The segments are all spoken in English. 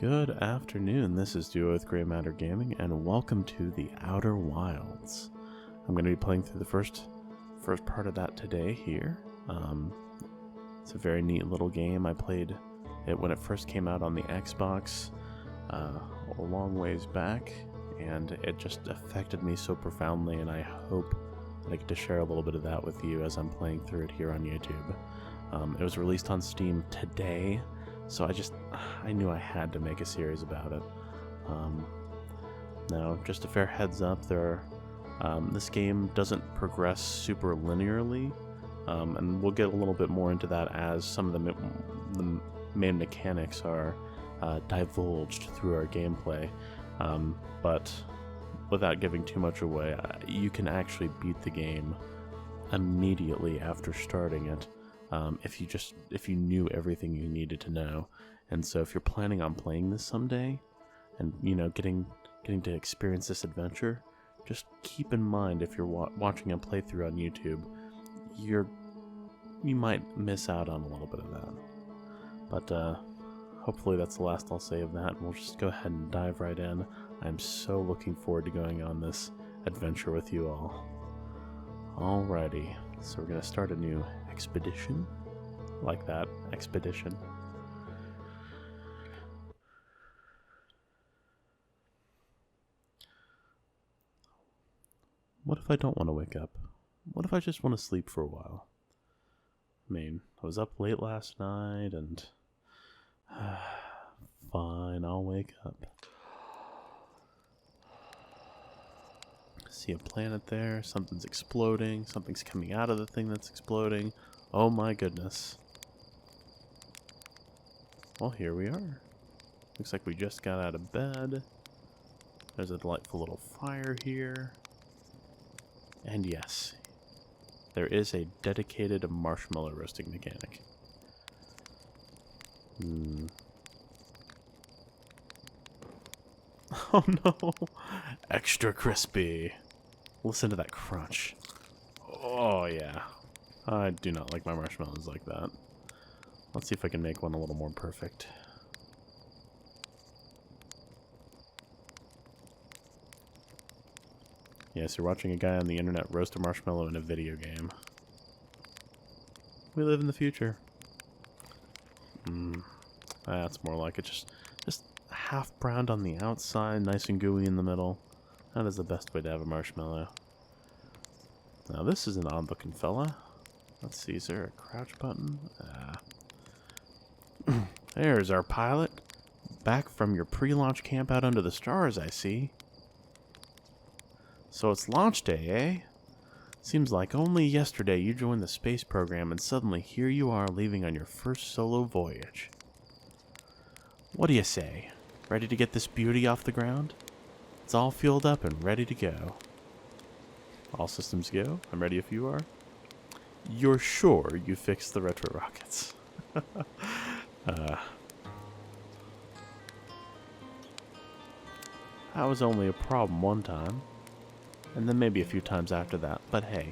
Good afternoon, this is Duo with GreyMatter Gaming, and welcome to the Outer Wilds. I'm going to be playing through the first part of that today here. It's a very neat little game. I played it when it first came out on the Xbox a long ways back, and it just affected me so profoundly, and I hope that I get to share a little bit of that with you as I'm playing through it here on YouTube. It was released on Steam today, so I knew I had to make a series about it. Now, just a fair heads up, this game doesn't progress super linearly, and we'll get a little bit more into that as some of the main mechanics are divulged through our gameplay. But without giving too much away, you can actually beat the game immediately after starting it. If you knew everything you needed to know. And so if you're planning on playing this someday and getting to experience this adventure, just keep in mind, if you're watching a playthrough on YouTube, you might miss out on a little bit of that. But hopefully that's the last I'll say of that, and we'll just go ahead and dive right in. I'm so looking forward to going on this adventure with you all. Alrighty, so we're gonna start a new expedition, like that, expedition. What if I don't want to wake up? What if I just want to sleep for a while? I mean, I was up late last night, and fine, I'll wake up. See a planet there, something's exploding, something's coming out of the thing that's exploding. Oh my goodness. Well, here we are. Looks like we just got out of bed. There's a delightful little fire here. And yes, there is a dedicated marshmallow roasting mechanic. Oh no! Extra crispy. Listen to that crunch. Oh yeah. I do not like my marshmallows like that. Let's see if I can make one a little more perfect. Yes, you're watching a guy on the internet roast a marshmallow in a video game. We live in the future. That's more like it. Just half browned on the outside, nice and gooey in the middle. That is the best way to have a marshmallow. Now this is an odd looking fella. Let's see, is there a crouch button? There's our pilot. Back from your pre-launch camp out under the stars, I see. So it's launch day, eh? Seems like only yesterday you joined the space program, and suddenly here you are leaving on your first solo voyage. What do you say? Ready to get this beauty off the ground? It's all fueled up and ready to go. All systems go. I'm ready if you are. You're sure you fixed the retro rockets? That was only a problem one time. And then maybe a few times after that, but hey,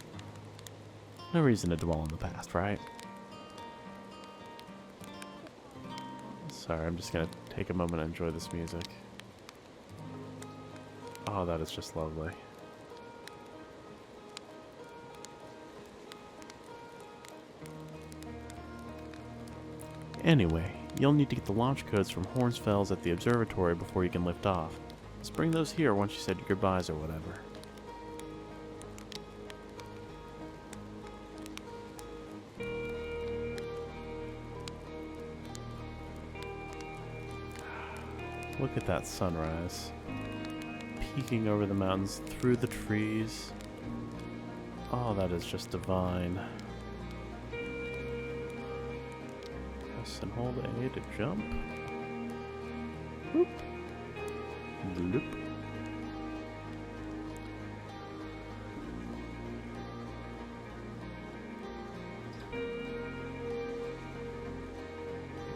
no reason to dwell on the past, right? Sorry, I'm just gonna take a moment and enjoy this music. Oh, that is just lovely. Anyway, you'll need to get the launch codes from Hornsfels at the observatory before you can lift off. Just bring those here once you said your goodbyes or whatever. Look at that sunrise, peeking over the mountains, through the trees. Oh, that is just divine. Press and hold A to jump. Whoop. Loop.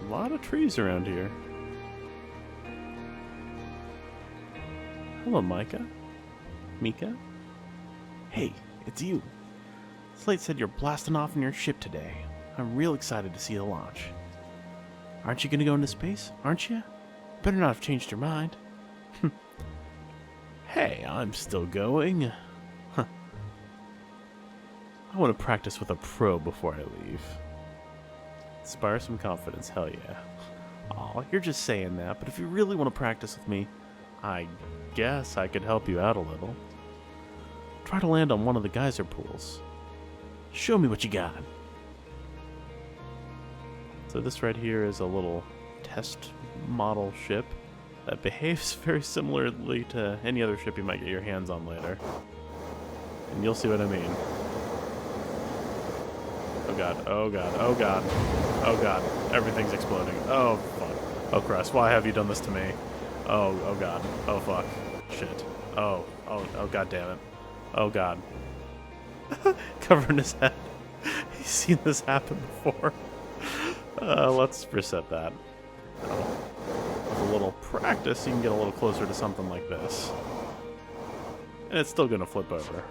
A lot of trees around here. Hello, Mika. Hey, it's you. Slate said you're blasting off in your ship today. I'm real excited to see the launch. Aren't you gonna go into space? Aren't you? Better not have changed your mind. Hey, I'm still going. Huh. I want to practice with a pro before I leave. Inspire some confidence, hell yeah. Aw, you're just saying that, but if you really want to practice with me, I guess I could help you out a little. Try to land on one of the geyser pools. Show me what you got. So this right here is a little test model ship that behaves very similarly to any other ship you might get your hands on later. And you'll see what I mean. Oh god, oh god, oh god, oh god, everything's exploding. Oh fuck. Oh Christ, why have you done this to me? Oh god, oh fuck, shit. Oh god damn it. Oh god. Covering his head. He's seen this happen before. Let's reset that. With a little practice, you can get a little closer to something like this. And it's still gonna flip over.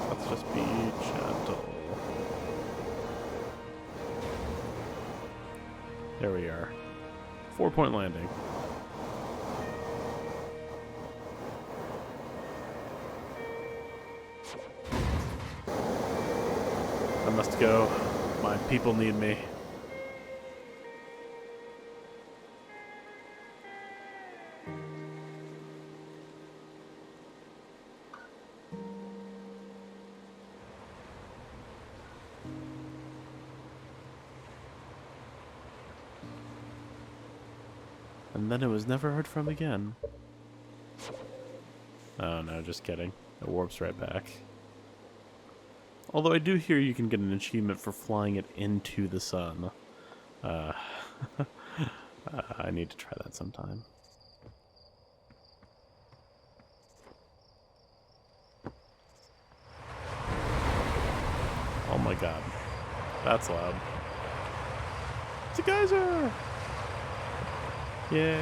Let's just be gentle. There we are. 4-point landing. I must go. My people need me. And then it was never heard from again. Oh no, just kidding. It warps right back. Although I do hear you can get an achievement for flying it into the sun. I need to try that sometime. Oh my god. That's loud. It's a geyser! Yay!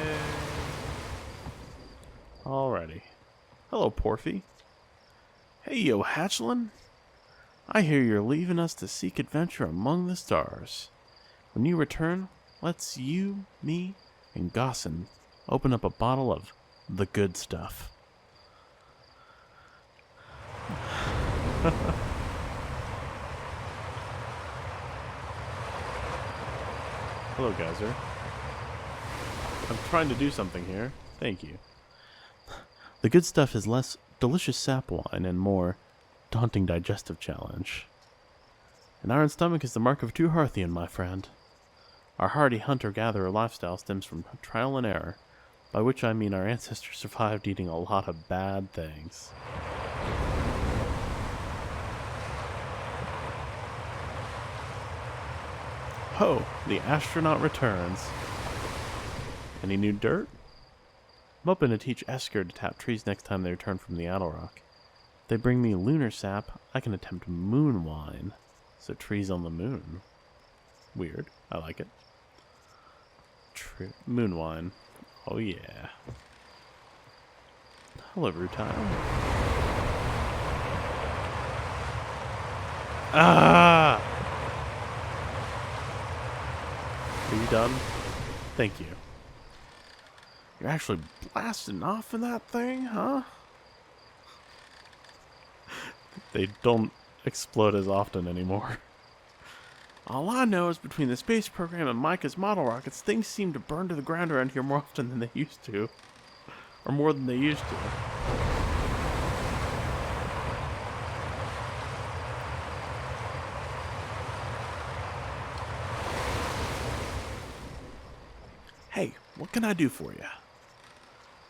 Alrighty. Hello, Porphy. Hey, yo, hatchling. I hear you're leaving us to seek adventure among the stars. When you return, let's you, me, and Gossin open up a bottle of the good stuff. Hello, geyser. I'm trying to do something here. Thank you. The good stuff is less delicious sap wine and more daunting digestive challenge. An iron stomach is the mark of a true Hearthian, my friend. Our hardy hunter-gatherer lifestyle stems from trial and error, by which I mean our ancestors survived eating a lot of bad things. Ho! The astronaut returns. Any new dirt? I'm hoping to teach Esker to tap trees next time they return from the Idle Rock. If they bring me lunar sap, I can attempt moon wine. So trees on the moon. Weird. I like it. Moon wine. Oh yeah. Hello, Rutile. Ah! Are you done? Thank you. You're actually blasting off in that thing, huh? They don't explode as often anymore. All I know is between the space program and Micah's model rockets, things seem to burn to the ground around here more often than they used to. Or more than they used to. Hey, what can I do for you?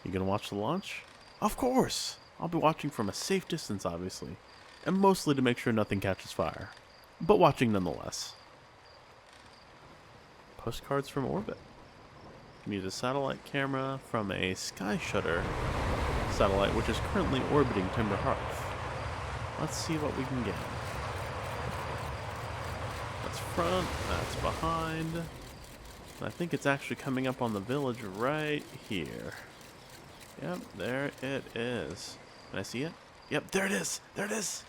You gonna watch the launch? Of course! I'll be watching from a safe distance, obviously. And mostly to make sure nothing catches fire. But watching nonetheless. Postcards from orbit. You can use a satellite camera from a Sky Shutter satellite, which is currently orbiting Timber Hearth. Let's see what we can get. That's front, that's behind. I think it's actually coming up on the village right here. Yep, there it is. Can I see it? Yep, there it is! There it is!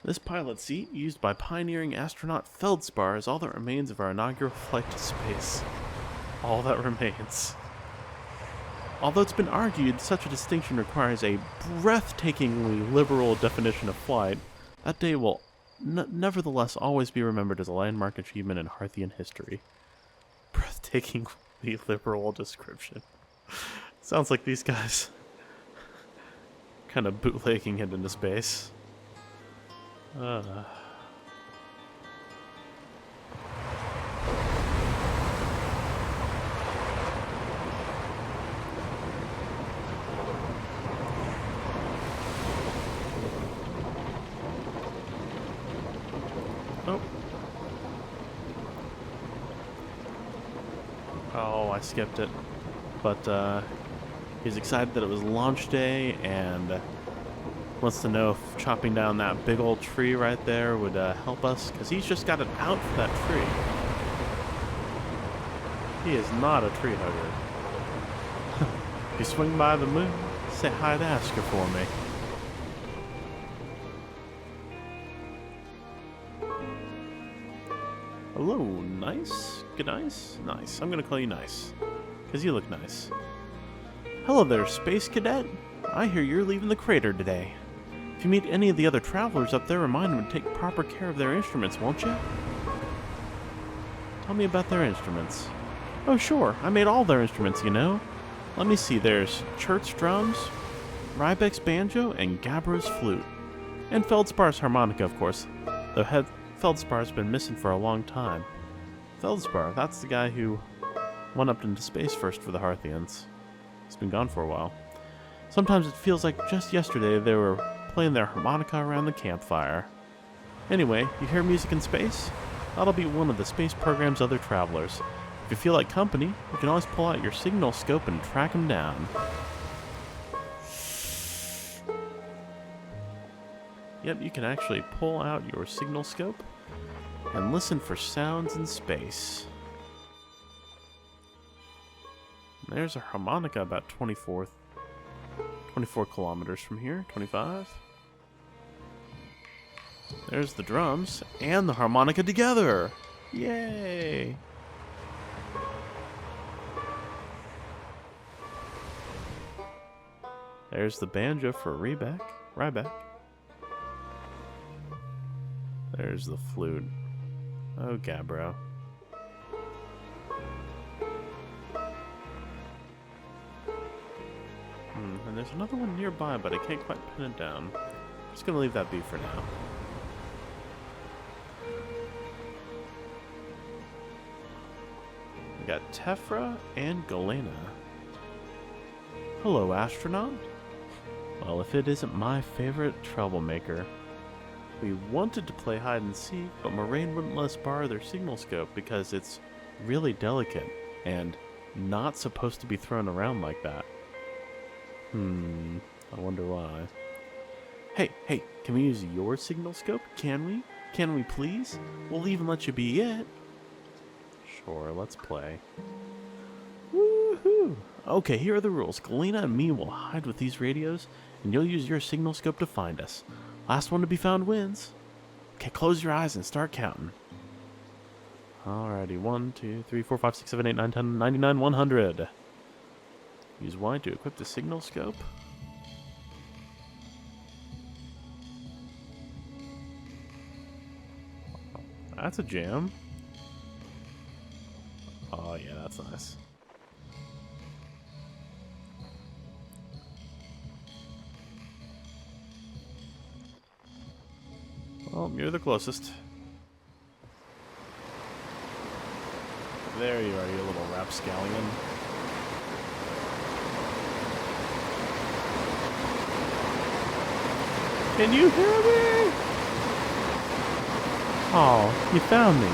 This pilot seat, used by pioneering astronaut Feldspar, is all that remains of our inaugural flight to space. All that remains. Although it's been argued such a distinction requires a breathtakingly liberal definition of flight, that day will nevertheless always be remembered as a landmark achievement in Harthian history. Breathtakingly liberal description. Sounds like these guys kind of bootlegging it into space. Oh. Oh, I skipped it. But he's excited that it was launch day and wants to know if chopping down that big old tree right there would help us, because he's just got an out for that tree. He is not a tree hugger. If you swing by the moon, say hi to Asker for me. Hello, nice? Good nice? Nice. I'm gonna call you nice, because you look nice. Hello there, Space Cadet. I hear you're leaving the crater today. If you meet any of the other travelers up there, remind them to take proper care of their instruments, won't you? Tell me about their instruments. Oh sure, I made all their instruments, you know. Let me see, there's Chert's drums, Rybeck's banjo, and Gabbro's flute. And Feldspar's harmonica, of course, though Feldspar's been missing for a long time. Feldspar, that's the guy who went up into space first for the Harthians. He's been gone for a while. Sometimes it feels like just yesterday they were playing their harmonica around the campfire. Anyway, you hear music in space? That'll be one of the space program's other travelers. If you feel like company, you can always pull out your signal scope and track them down. Yep, you can actually pull out your signal scope and listen for sounds in space. There's a harmonica about 24 kilometers from here, 25. There's the drums and the harmonica together. Yay! There's the banjo for Rybeck. There's the flute. Oh, Gabbro. And there's another one nearby, but I can't quite pin it down. I'm just gonna leave that be for now. We got Tefra and Galena. Hello, astronaut. Well, if it isn't my favorite troublemaker. We wanted to play hide and seek, but Moraine wouldn't let us borrow their signal scope because it's really delicate and not supposed to be thrown around like that. I wonder why. Hey, can we use your signal scope? Can we? Can we please? We'll even let you be it. Sure, let's play. Woohoo! Okay, here are the rules. Galena and me will hide with these radios, and you'll use your signal scope to find us. Last one to be found wins. Okay, close your eyes and start counting. Alrighty, 1, 2, 3, 4, 5, 6, 7, 8, 9, 10, 99, 100. Use Y to equip the signal scope. That's a jam. Oh yeah, that's nice. Well, you're the closest. There you are, you little rapscallion. Can you hear me? Oh, you found me.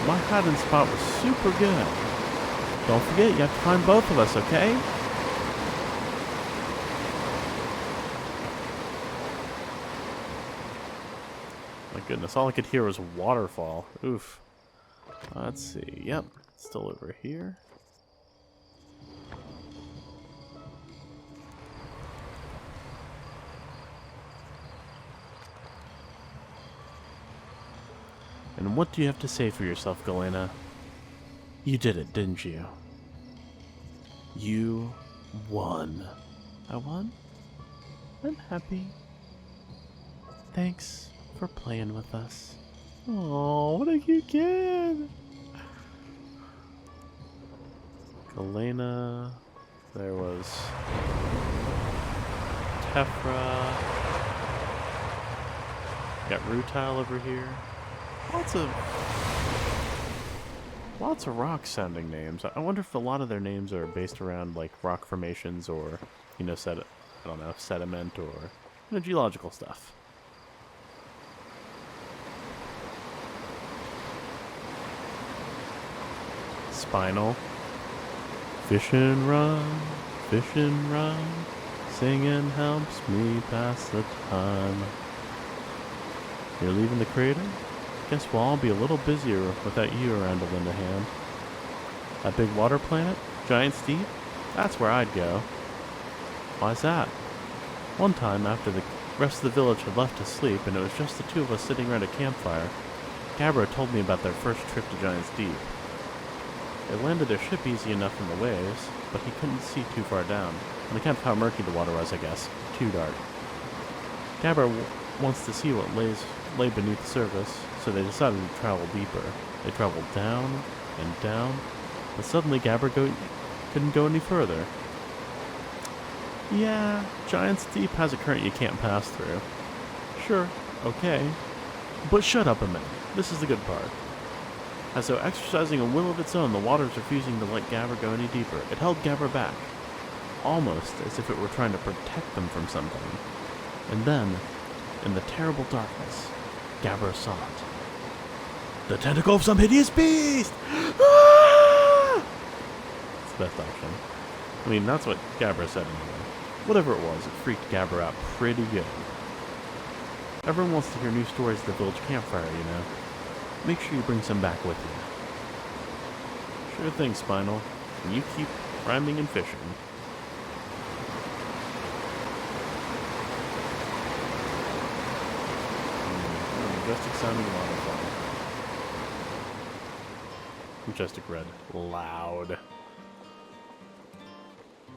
My hiding spot was super good. Don't forget, you have to find both of us, okay? My goodness, all I could hear was waterfall. Oof. Let's see. Yep, still over here. And what do you have to say for yourself, Galena? You did it, didn't you? You won. I won? I'm happy. Thanks for playing with us. Oh, what a cute kid! Galena. There was Tephra. Got Rutile over here. Lots of rock sounding names. I wonder if a lot of their names are based around like rock formations or, you know, I don't know, sediment or, you know, geological stuff. Spinal. Fish and run, singing helps me pass the time. You're leaving the crater? Guess we'll all be a little busier without you around to lend a hand. That big water planet? Giant Steep? That's where I'd go. Why's that? One time, after the rest of the village had left to sleep and it was just the two of us sitting around a campfire, Gabbro told me about their first trip to Giant Steep. They landed their ship easy enough in the waves, but he couldn't see too far down, on account of how murky the water was, I guess. Too dark. Gabbro wants to see what lay beneath the surface, so they decided to travel deeper. They traveled down and down, but suddenly Gabbro couldn't go any further. Yeah, Giant Steep has a current you can't pass through. Sure, okay. But shut up a minute. This is the good part. As though exercising a will of its own, the water was refusing to let Gabbro go any deeper. It held Gabbro back, almost as if it were trying to protect them from something. And then, in the terrible darkness, Gabbro saw it. The tentacle of some hideous beast! Ah! It's the best option. I mean, that's what Gabbro said anyway. Whatever it was, it freaked Gabbro out pretty good. Everyone wants to hear new stories at the village campfire, you know. Make sure you bring some back with you. Sure thing, Spinal. And you keep rhyming and fishing. Majestic sounding waterfall. Majestic red. Loud.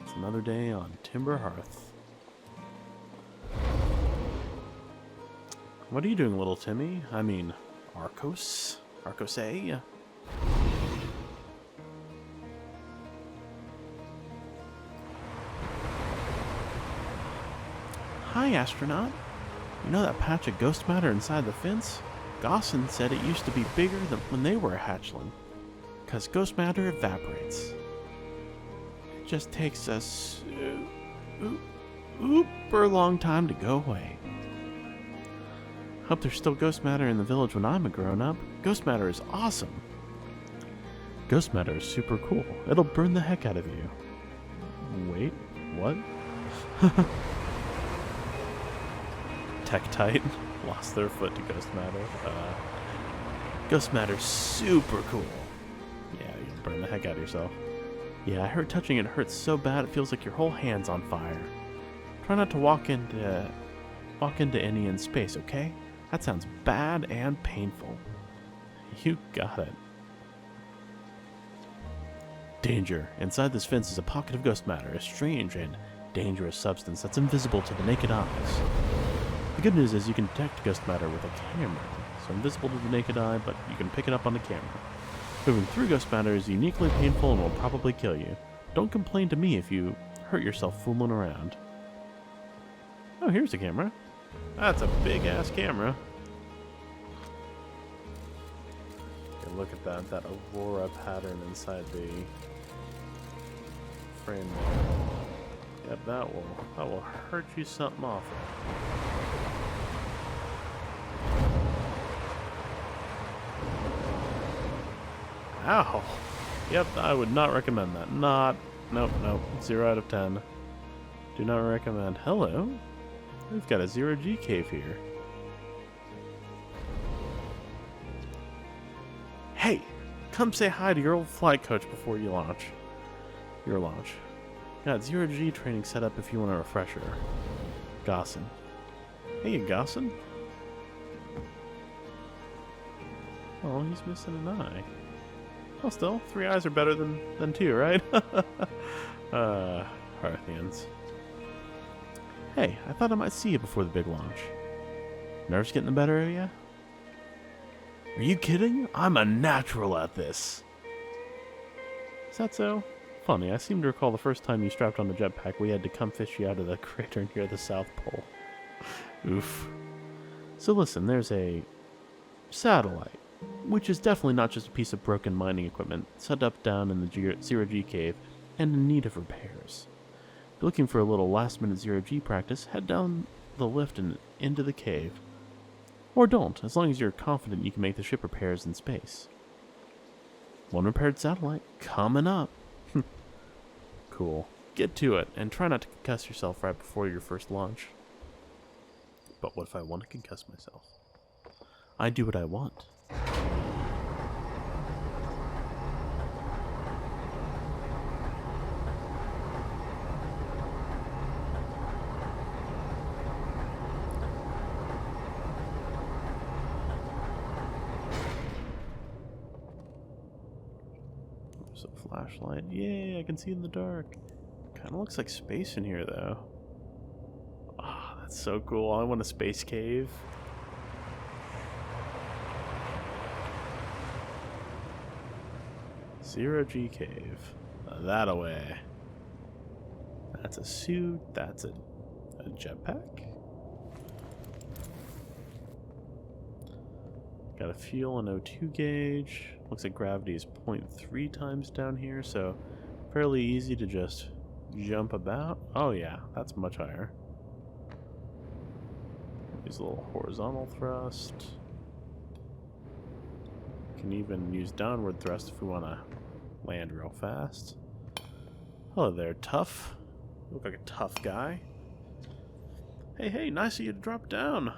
It's another day on Timber Hearth. What are you doing, little Timmy? I mean, Arcos? Arcose? Hi, astronaut. You know that patch of ghost matter inside the fence? Gosson said it used to be bigger than when they were a hatchling. 'Cause ghost matter evaporates. It just takes a super long time to go away. Hope there's still ghost matter in the village when I'm a grown-up. Ghost matter is awesome. Ghost matter is super cool. It'll burn the heck out of you. Wait, what? Tektite lost their foot to ghost matter. Ghost matter's super cool. Yeah, you'll burn the heck out of yourself. Yeah, I heard touching it hurts so bad it feels like your whole hand's on fire. Try not to walk into any in space, okay? That sounds bad and painful. You got it. Danger. Inside this fence is a pocket of ghost matter, a strange and dangerous substance that's invisible to the naked eyes. The good news is you can detect ghost matter with a camera, so invisible to the naked eye, but you can pick it up on the camera. Moving through ghost matter is uniquely painful and will probably kill you. Don't complain to me if you hurt yourself fooling around. Oh, here's the camera. That's a big-ass camera. Okay, look at that aurora pattern inside the frame there. Yep, that will hurt you something awful. Ow! Yep, I would not recommend that. Nope. 0 out of 10. Do not recommend. Hello? We've got a 0G cave here. Hey! Come say hi to your old flight coach before you launch. Your launch. Got 0G training set up if you want a refresher. Gosson. Hey, Gosson. Oh, he's missing an eye. Well, still, 3 eyes are better than 2, right? Parthians. Hey, I thought I might see you before the big launch. Nerves getting the better of you? Are you kidding? I'm a natural at this. Is that so? Funny, I seem to recall the first time you strapped on the jetpack, we had to come fish you out of the crater near the South Pole. Oof. So listen, there's a satellite, which is definitely not just a piece of broken mining equipment set up down in the zero-G cave and in need of repairs. If you're looking for a little last-minute zero-G practice, head down the lift and into the cave. Or don't, as long as you're confident you can make the ship repairs in space. One repaired satellite coming up. Cool. Get to it, and try not to concuss yourself right before your first launch. But what if I want to concuss myself? I do what I want. There's a flashlight. Yay, I can see in the dark. Kind of looks like space in here, though. Ah, oh, that's so cool. I want a space cave. Zero-G cave. That away. That's a suit. That's a jetpack. Got a fuel and O2 gauge. Looks like gravity is 0.3 times down here, so fairly easy to just jump about. Oh yeah, that's much higher. Use a little horizontal thrust. Can even use downward thrust if we want to land real fast. Hello there, tough. You look like a tough guy. Hey, nice of you to drop down.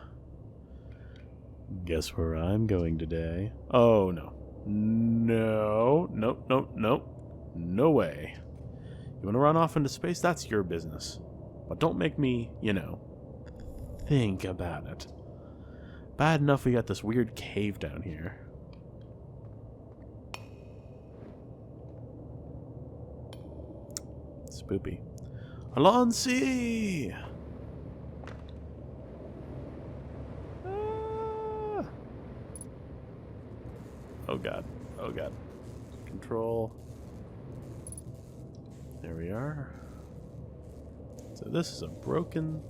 Guess where I'm going today? Oh, no. No. No way. You want to run off into space? That's your business. But don't make me, think about it. Bad enough we got this weird cave down here. Spoopy. Alonsi! Ah! Oh god. Oh god. Control. There we are. So this is a broken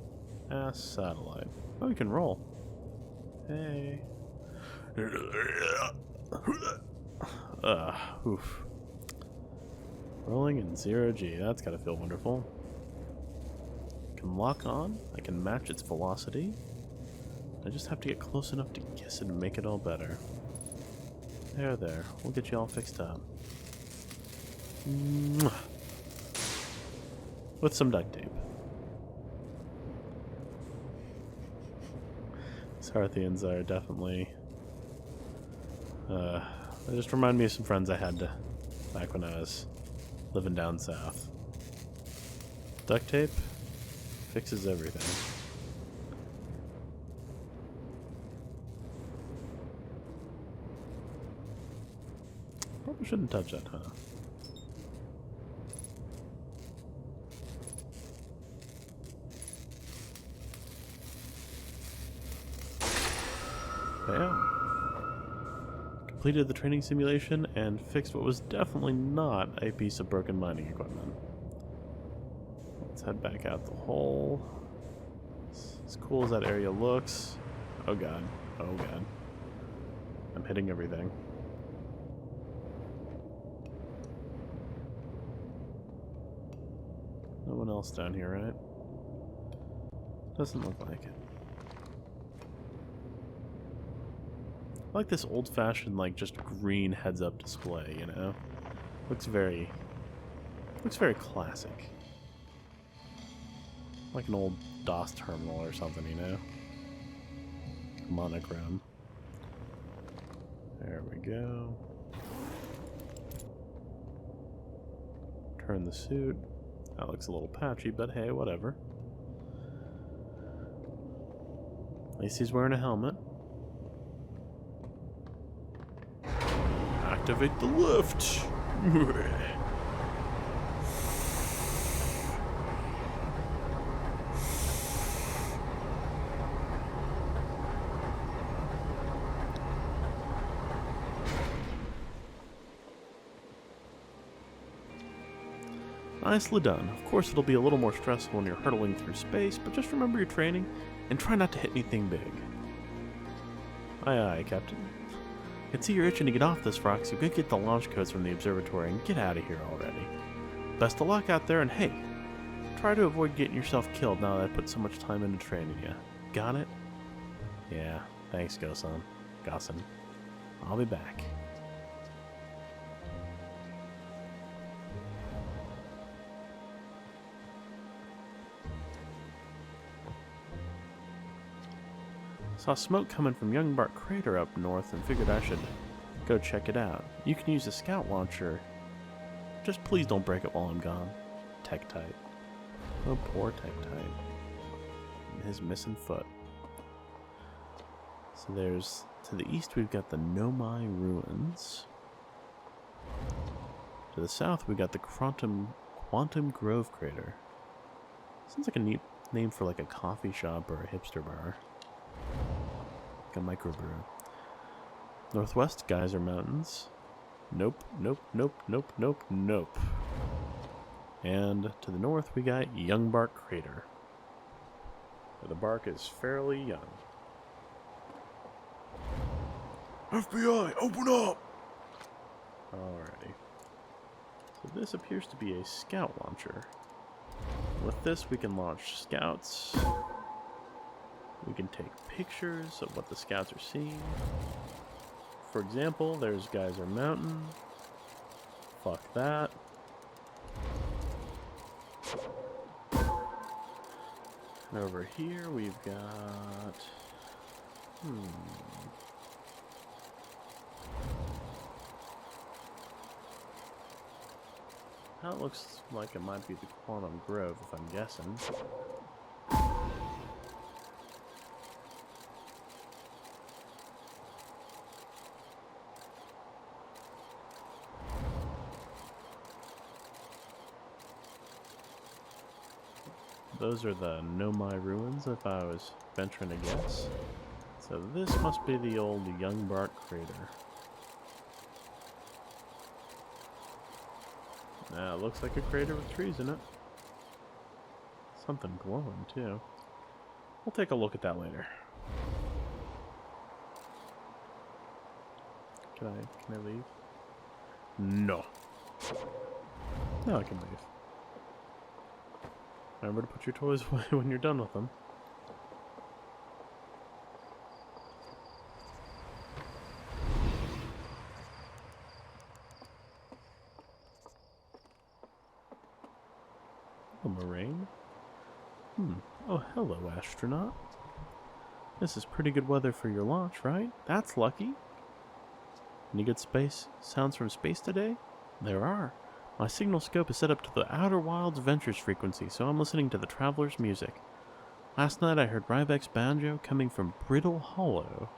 ass satellite. Oh, we can roll. Hey. Oof. Rolling in zero-G. That's gotta feel wonderful. Can lock on. I can match its velocity. I just have to get close enough to kiss it and make it all better. There. We'll get you all fixed up. Mwah. With some duct tape. Sarthians are definitely... they just remind me of some friends I had back when I was living down south. Duct tape fixes everything. Probably shouldn't touch that, huh? Bam. Completed the training simulation and fixed what was definitely not a piece of broken mining equipment. Let's head back out the hole. As cool as that area looks. Oh god. Oh god. I'm hitting everything. No one else down here, right? Doesn't look like it. I like this old-fashioned, just green heads-up display, Looks very classic. Like an old DOS terminal or something, Monochrome. There we go. Turn the suit. That looks a little patchy, but hey, whatever. At least he's wearing a helmet. Activate the lift. Nicely done. Of course, it'll be a little more stressful when you're hurtling through space, but just remember your training and try not to hit anything big. Aye, aye, Captain. I can see you're itching to get off this rock, so go get the launch codes from the observatory and get out of here already. Best of luck out there, and hey, try to avoid getting yourself killed now that I put so much time into training you. Got it? Yeah, thanks, Gosan. I'll be back. Saw smoke coming from Young Bark Crater up north and figured I should go check it out. You can use a scout launcher. Just please don't break it while I'm gone. Tektite. Oh, poor Tektite. His missing foot. So there's, to the east we've got the Nomai Ruins. To the south we've got the Quantum Grove Crater. Sounds like a neat name for like a coffee shop or a hipster bar. Like a microbrew. Northwest Geyser Mountains. Nope. And to the north we got Young Bark Crater, where the bark is fairly young. FBI, open up! Alrighty. So this appears to be a scout launcher. With this we can launch scouts. We can take pictures of what the scouts are seeing. For example, there's Geyser Mountain. Fuck that. And over here we've got... That looks like it might be the Quantum Grove, if I'm guessing. Those are the Nomai Ruins, if I was venturing to guess. So this must be the old Young Bark Crater. Now, it looks like a crater with trees in it. Something glowing, too. We'll take a look at that later. Can I leave? No. No, I can leave. Remember to put your toys away when you're done with them. A moraine? Oh, hello, astronaut. This is pretty good weather for your launch, right? That's lucky. Any good space sounds from space today? There are. My signal scope is set up to the Outer Wilds Ventures frequency, so I'm listening to the Traveler's music. Last night I heard Ryvek's banjo coming from Brittle Hollow.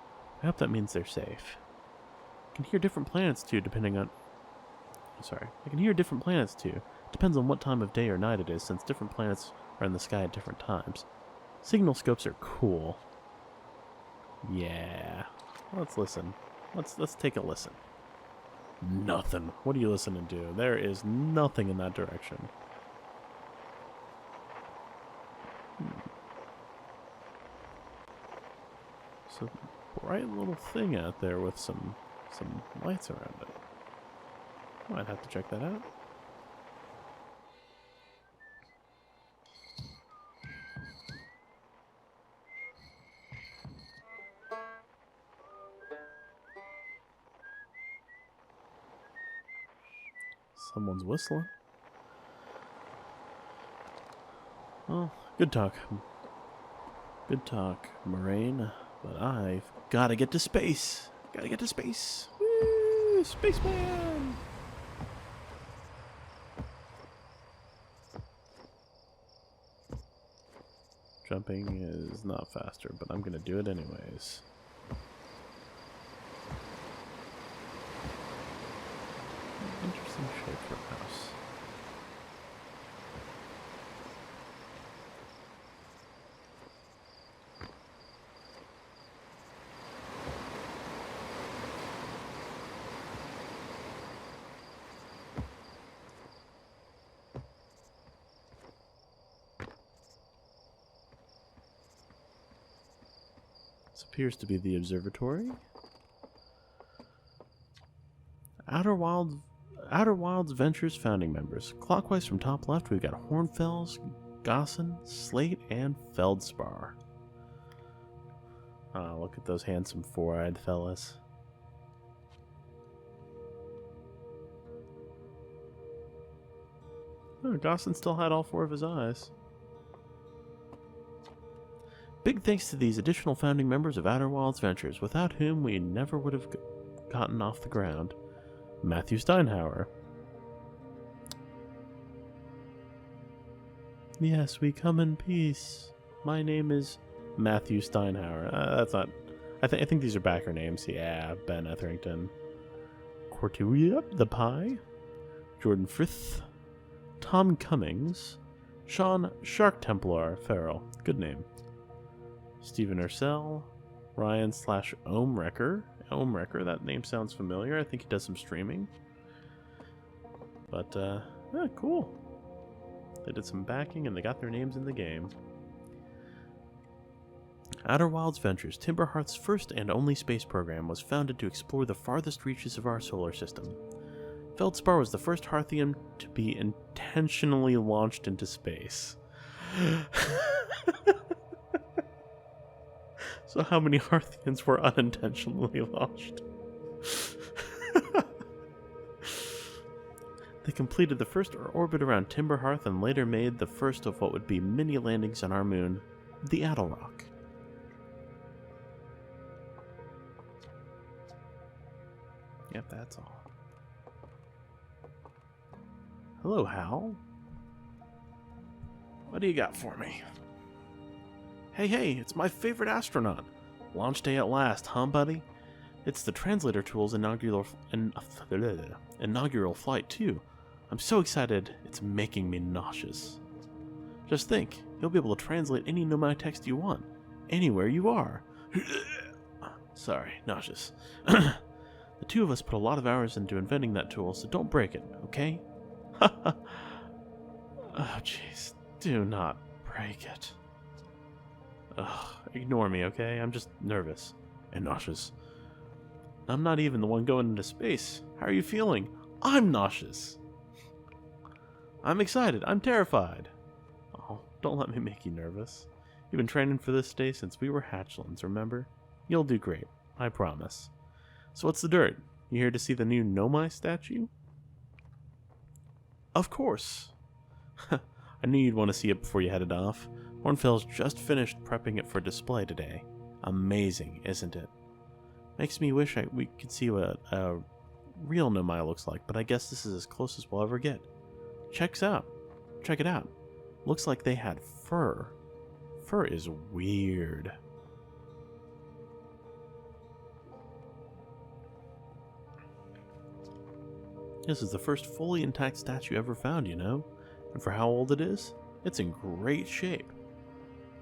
I hope that means they're safe. I can hear different planets too, depending on... I can hear different planets too. Depends on what time of day or night it is, since different planets are in the sky at different times. Signal scopes are cool. Yeah. Let's listen. Let's take a listen. Nothing. What are you listening to? There is nothing in that direction. So, bright little thing out there with some lights around it. Might have to check that out. Someone's whistling. Well, good talk. Good talk, Moraine. But I've got to get to space. Gotta get to space. Woo! Spaceman! Jumping is not faster, but I'm gonna do it anyways. Interesting shape for a house. This appears to be the observatory. Outer Wilds Ventures founding members. Clockwise from top left, we've got Hornfels, Gossan, Slate, and Feldspar. Oh, look at those handsome four-eyed fellas. Oh, Gossan still had all four of his eyes. Big thanks to these additional founding members of Outer Wilds Ventures, without whom we never would have gotten off the ground. Matthew Steinhauer. Yes, we come in peace. My name is Matthew Steinhauer. That's not... I think these are backer names. Yeah, Ben Etherington. Cortuia the Pie. Jordan Frith. Tom Cummings. Sean Shark Templar Farrell. Good name. Stephen Ursell. Ryan / Omewrecker. Omewrecker, that name sounds familiar. I think he does some streaming. But, yeah, cool. They did some backing and they got their names in the game. Outer Wilds Ventures, Timberhearth's first and only space program, was founded to explore the farthest reaches of our solar system. Feldspar was the first Hearthian to be intentionally launched into space. So how many Hearthians were unintentionally launched? They completed the first orbit around Timberhearth and later made the first of what would be many landings on our moon, the Attlerock. Yep, that's all. Hello, Hal. What do you got for me? Hey, it's my favorite astronaut. Launch day at last, huh, buddy? It's the translator tool's inaugural flight, too. I'm so excited, it's making me nauseous. Just think, you'll be able to translate any Nomai text you want, anywhere you are. Sorry, nauseous. The two of us put a lot of hours into inventing that tool, so don't break it, okay? Oh, jeez. Do not break it. Ugh, ignore me, okay? I'm just nervous and nauseous. I'm not even the one going into space. How are you feeling? I'm nauseous. I'm excited. I'm terrified. Oh, don't let me make you nervous. You've been training for this day since we were hatchlings, remember? You'll do great. I promise. So what's the dirt? You here to see the new Nomai statue? Of course. I knew you'd want to see it before you headed off. Hornfels just finished prepping it for display today. Amazing, isn't it? Makes me wish we could see what a real Nomai looks like, but I guess this is as close as we'll ever get. Check it out. Looks like they had fur. Fur is weird. This is the first fully intact statue ever found, you know? And for how old it is, it's in great shape.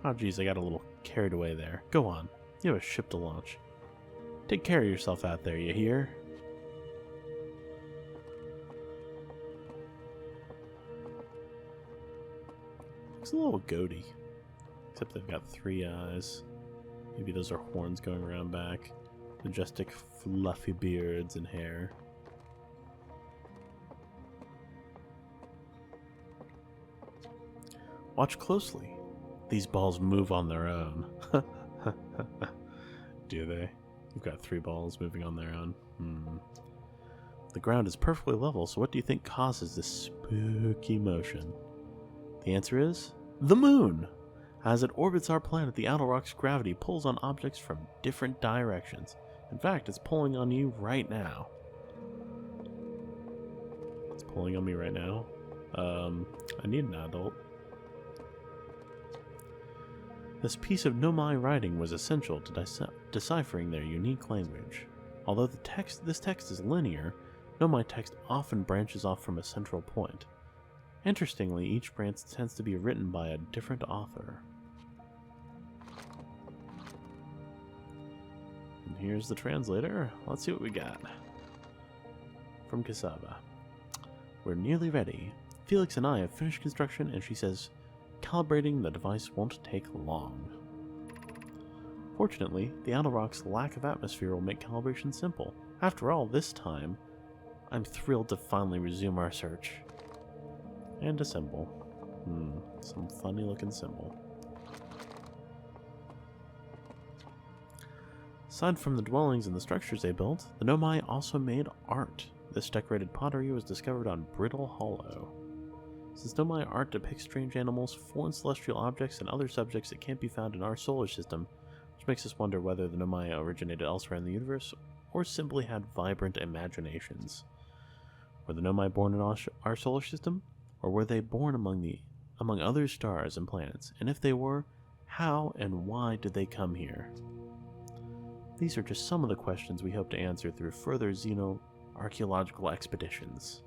Oh geez, I got a little carried away there. Go on, you have a ship to launch. Take care of yourself out there, you hear? Looks a little goaty. Except they've got 3 eyes. Maybe those are horns going around back. Majestic, fluffy beards and hair. Watch closely. These balls move on their own. Do they? You've got 3 balls moving on their own. The ground is perfectly level, so what do you think causes this spooky motion? The answer is the moon. As it orbits our planet, the Attlerock's gravity pulls on objects from different directions. In fact, it's pulling on you right now. It's pulling on me right now. I need an adult. This piece of Nomai writing was essential to deciphering their unique language. Although this text is linear, Nomai text often branches off from a central point. Interestingly, each branch tends to be written by a different author. And here's the translator. Let's see what we got. From Cassava. We're nearly ready. Felix and I have finished construction, and she says calibrating the device won't take long. Fortunately, the outer rock's lack of atmosphere will make calibration simple. After all, this time, I'm thrilled to finally resume our search. And a symbol. Some funny looking symbol. Aside from the dwellings and the structures they built, the Nomai also made art. This decorated pottery was discovered on Brittle Hollow. Since Nomai art depicts strange animals, foreign celestial objects, and other subjects that can't be found in our solar system, which makes us wonder whether the Nomai originated elsewhere in the universe, or simply had vibrant imaginations. Were the Nomai born in our solar system, or were they born among other stars and planets? And if they were, how and why did they come here? These are just some of the questions we hope to answer through further xeno-archaeological expeditions.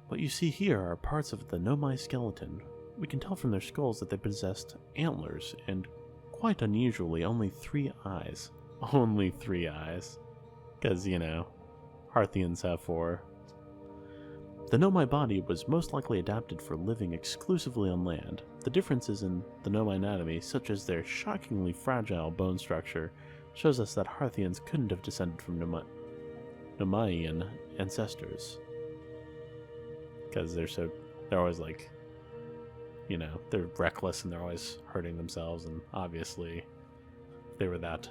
What you see here are parts of the Nomai skeleton. We can tell from their skulls that they possessed antlers, and quite unusually, only 3 eyes. Only 3 eyes. Because, you know, Harthians have 4. The Nomai body was most likely adapted for living exclusively on land. The differences in the Nomai anatomy, such as their shockingly fragile bone structure, shows us that Harthians couldn't have descended from Nomaian ancestors. Because they're always like, you know, they're reckless and they're always hurting themselves, and obviously if they were that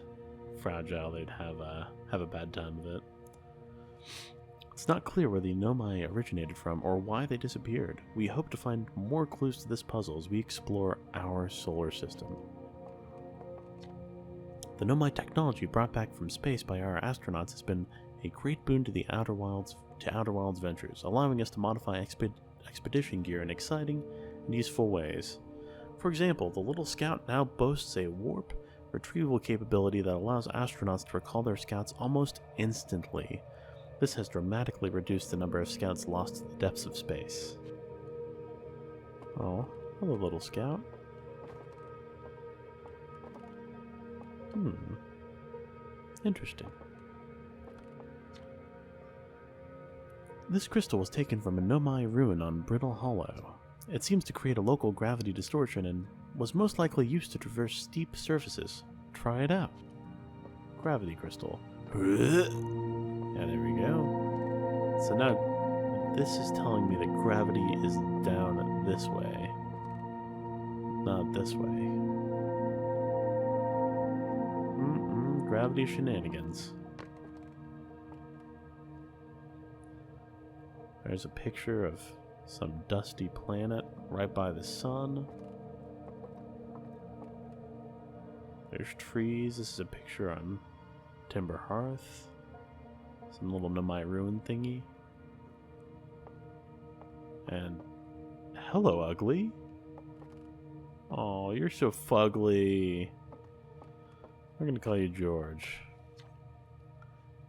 fragile, they'd have a bad time of it. It's not clear where the Nomai originated from or why they disappeared. We hope to find more clues to this puzzle as we explore our solar system. The Nomai technology brought back from space by our astronauts has been a great boon to the Outer Wilds ventures, allowing us to modify expedition gear in exciting and useful ways. For example, the little Scout now boasts a warp retrieval capability that allows astronauts to recall their scouts almost instantly. This has dramatically reduced the number of scouts lost to the depths of space. Oh, hello little Scout. Interesting. This crystal was taken from a Nomai ruin on Brittle Hollow. It seems to create a local gravity distortion and was most likely used to traverse steep surfaces. Try it out. Gravity crystal. Yeah, there we go. So now, this is telling me that gravity is down this way. Not this way. Gravity shenanigans. There's a picture of some dusty planet right by the sun. There's trees. This is a picture on Timber Hearth. Some little Nomai ruin thingy. And hello, ugly. Oh, you're so fugly. I'm gonna call you George.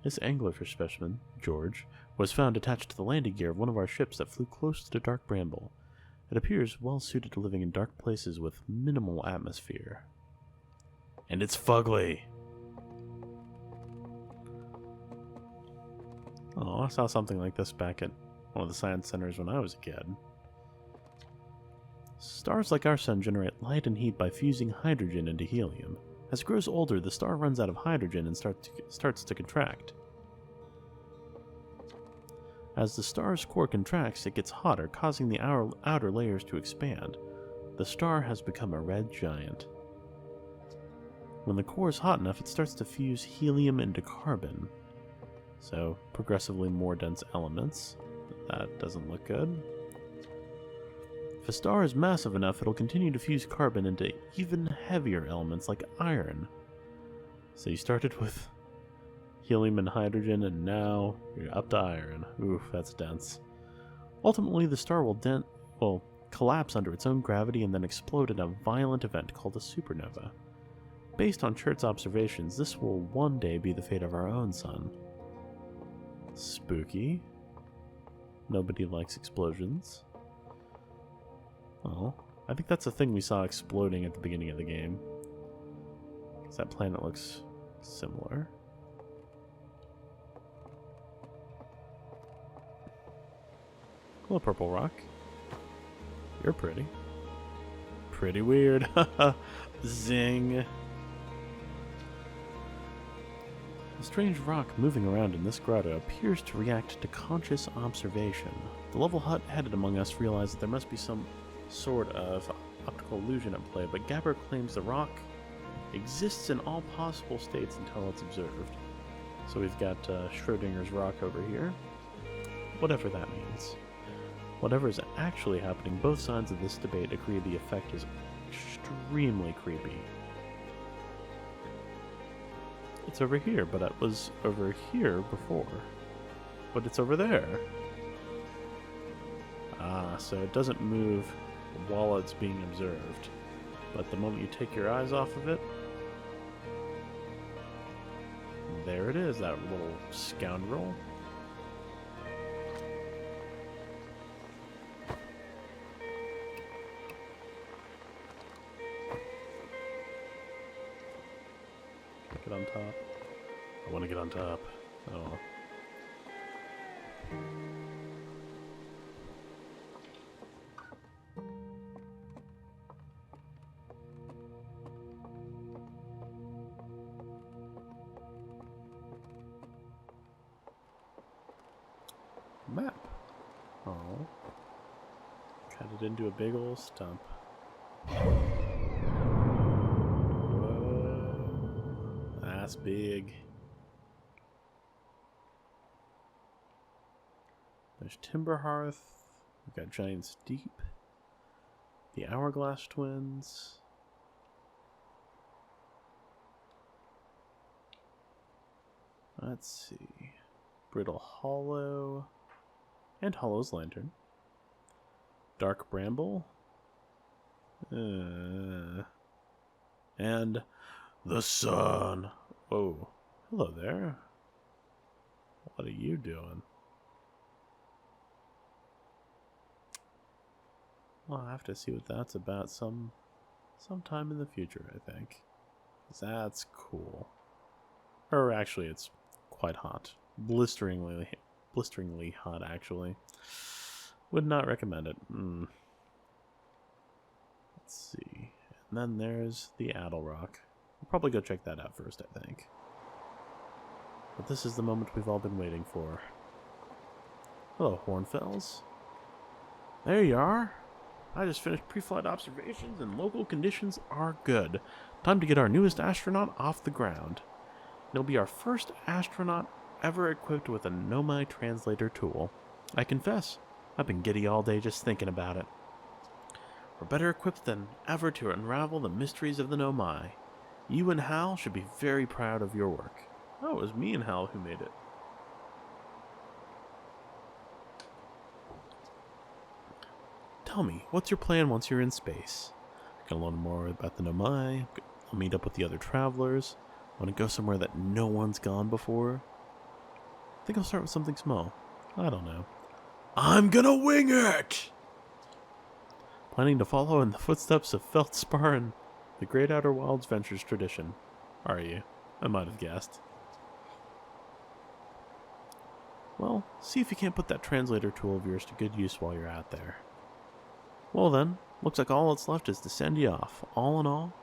This anglerfish specimen, George, was found attached to the landing gear of one of our ships that flew close to the dark bramble. It appears well suited to living in dark places with minimal atmosphere. And it's fugly! Oh, I saw something like this back at one of the science centers when I was a kid. Stars like our sun generate light and heat by fusing hydrogen into helium. As it grows older, the star runs out of hydrogen and starts to contract. As the star's core contracts, it gets hotter, causing the outer layers to expand. The star has become a red giant. When the core is hot enough, it starts to fuse helium into carbon. So, progressively more dense elements. That doesn't look good. If a star is massive enough, it'll continue to fuse carbon into even heavier elements like iron. So you started with helium and hydrogen, and now you're up to iron. Oof, that's dense. Ultimately, the star will collapse under its own gravity and then explode in a violent event called a supernova. Based on Chert's observations, this will one day be the fate of our own sun. Spooky. Nobody likes explosions. Oh, I think that's the thing we saw exploding at the beginning of the game. That planet looks similar. Hello, purple rock. You're pretty. Pretty weird. Zing. A strange rock moving around in this grotto appears to react to conscious observation. The level hut headed among us realized that there must be some sort of optical illusion at play, but Gabber claims the rock exists in all possible states until it's observed. So we've got Schrodinger's rock over here. Whatever that means. Whatever is actually happening, both sides of this debate agree the effect is extremely creepy. It's over here, but it was over here before. But it's over there. Ah, so it doesn't move while it's being observed. But the moment you take your eyes off of it, there it is, that little scoundrel. Get on top. I want to get on top. Oh. Map. Oh. Cut it into a big old stump. Whoa. That's big. There's Timber Hearth. We've got Giant's Deep. The Hourglass Twins. Let's see. Brittle Hollow. And Hollow's Lantern. Dark Bramble. And the sun. Whoa. Hello there. What are you doing? Well, I'll have to see what that's about sometime in the future, I think. 'Cause that's cool. Or actually, it's quite hot. Blisteringly hot, actually. Would not recommend it. Let's see. And then there's the Addle Rock. We'll probably go check that out first, I think. But this is the moment we've all been waiting for. Hello, Hornfells. There you are. I just finished pre-flight observations and local conditions are good. Time to get our newest astronaut off the ground. It'll be our first astronaut ever equipped with a Nomai translator tool. I confess, I've been giddy all day just thinking about it. We're better equipped than ever to unravel the mysteries of the Nomai. You and Hal should be very proud of your work. Oh, it was me and Hal who made it. Tell me, what's your plan once you're in space? Gonna learn more about the Nomai. I'll meet up with the other travelers. Want to go somewhere that no one's gone before? I think I'll start with something small. I don't know. I'm gonna wing it! Planning to follow in the footsteps of Feldspar and the Great Outer Wilds Ventures tradition. Are you? I might have guessed. Well, see if you can't put that translator tool of yours to good use while you're out there. Well then, looks like all that's left is to send you off. All in all,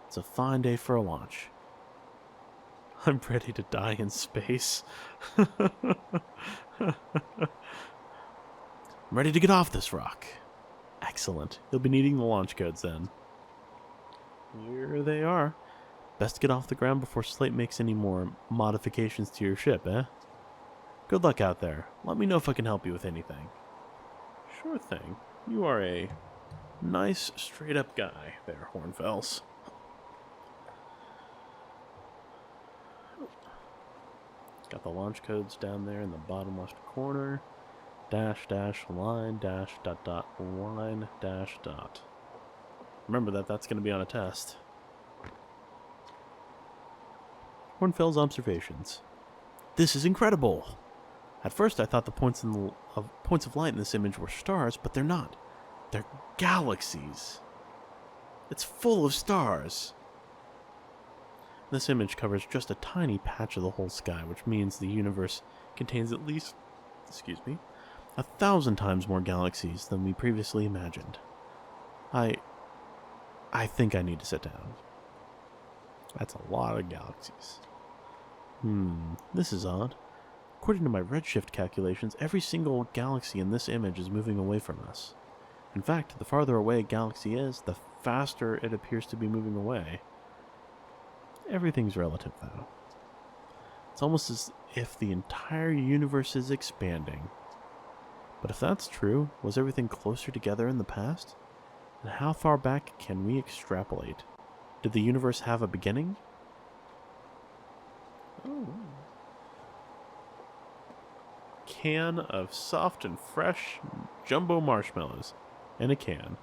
it's a fine day for a launch. I'm ready to die in space. I'm ready to get off this rock. Excellent. You'll be needing the launch codes then. Here they are. Best get off the ground before Slate makes any more modifications to your ship, eh? Good luck out there. Let me know if I can help you with anything. Sure thing. You are a nice, straight-up guy there, Hornfells. Got the launch codes down there in the bottom left corner. Dash, dash, line, dash, dot, dot, line, dash, dot. Remember that's going to be on a test. Hornfell's observations. This is incredible! At first I thought the points of light in this image were stars, but they're not. They're galaxies. It's full of stars. This image covers just a tiny patch of the whole sky, which means the universe contains at least, 1,000 times more galaxies than we previously imagined. I think I need to sit down. That's a lot of galaxies. This is odd. According to my redshift calculations, every single galaxy in this image is moving away from us. In fact, the farther away a galaxy is, the faster it appears to be moving away. Everything's relative, though. It's almost as if the entire universe is expanding. But if that's true, was everything closer together in the past? And how far back can we extrapolate? Did the universe have a beginning? Oh. Can of soft and fresh jumbo marshmallows in a can.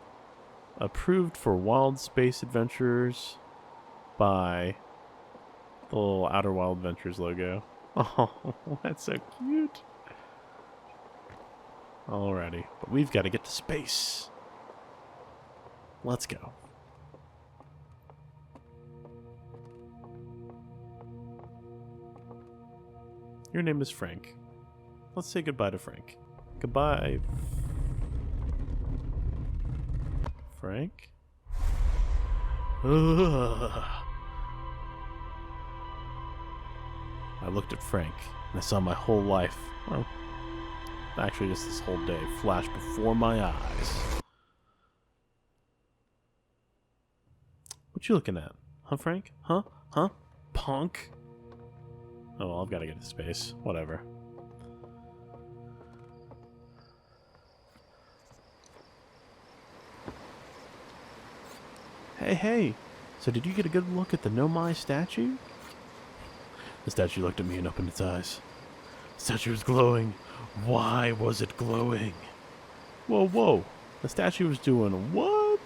Approved for wild space adventures by the little Outer Wild Adventures logo. Oh, that's so cute. Alrighty, but we've got to get to space. Let's go. Your name is Frank. Let's say goodbye to Frank. Goodbye, Frank? Ugh. I looked at Frank, and I saw my whole life, well, actually just this whole day, flash before my eyes. What you looking at? Huh, Frank? Huh? Huh? Punk? Oh, well, I've got to get to space. Whatever. Hey, so did you get a good look at the Nomai statue? The statue looked at me and opened its eyes. The statue was glowing. Why was it glowing? Whoa. The statue was doing what?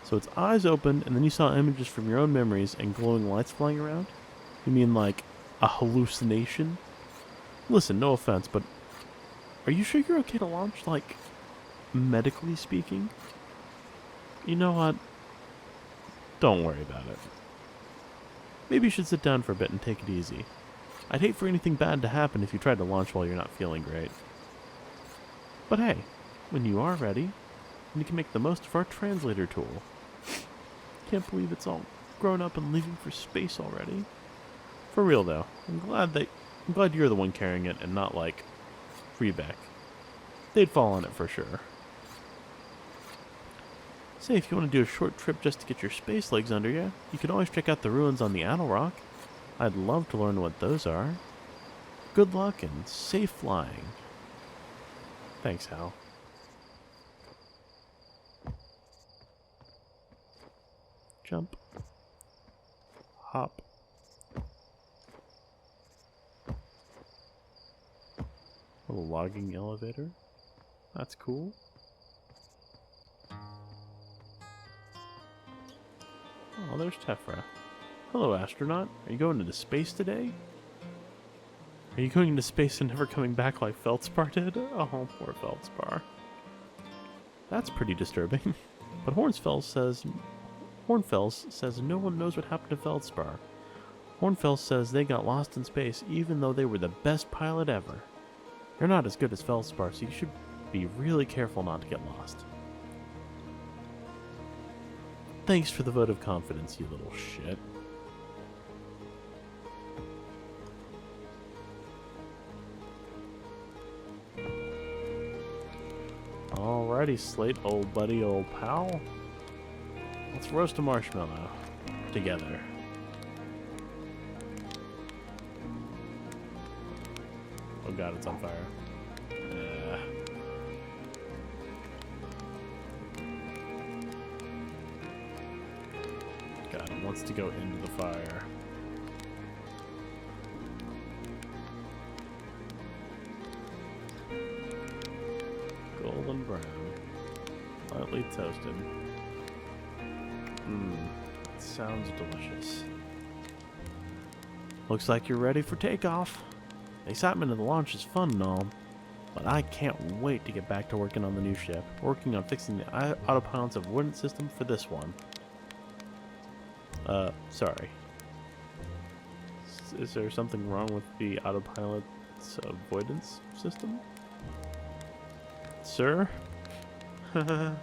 So its eyes opened, and then you saw images from your own memories and glowing lights flying around? You mean like a hallucination? Listen, no offense, but are you sure you're okay to launch, like, medically speaking? You know what? Don't worry about it. Maybe you should sit down for a bit and take it easy. I'd hate for anything bad to happen if you tried to launch while you're not feeling great. But hey, when you are ready, you can make the most of our translator tool. Can't believe it's all grown up and leaving for space already. For real though, I'm glad you're the one carrying it and not like Freebeck. They'd fall on it for sure. Say, if you want to do a short trip just to get your space legs under you, you can always check out the ruins on the Addle Rock. I'd love to learn what those are. Good luck and safe flying. Thanks, Hal. Jump. Hop. A little logging elevator. That's cool. Oh, there's Tephra. Hello, astronaut. Are you going into space today? Are you going into space and never coming back like Feldspar did? Oh, poor Feldspar. That's pretty disturbing. But Hornfels says no one knows what happened to Feldspar. Hornfels says they got lost in space even though they were the best pilot ever. You're not as good as Feldspar, so you should be really careful not to get lost. Thanks for the vote of confidence, you little shit. Alrighty, Slate, old buddy, old pal. Let's roast a marshmallow together. Oh god, it's on fire. God, it wants to go into the fire. Golden brown. Lightly toasted. It sounds delicious. Looks like you're ready for takeoff. The excitement of the launch is fun and all, but I can't wait to get back to working on the new ship, working on fixing the autopilot's avoidance system for this one. Sorry. Is there something wrong with the autopilot's avoidance system? Sir? There's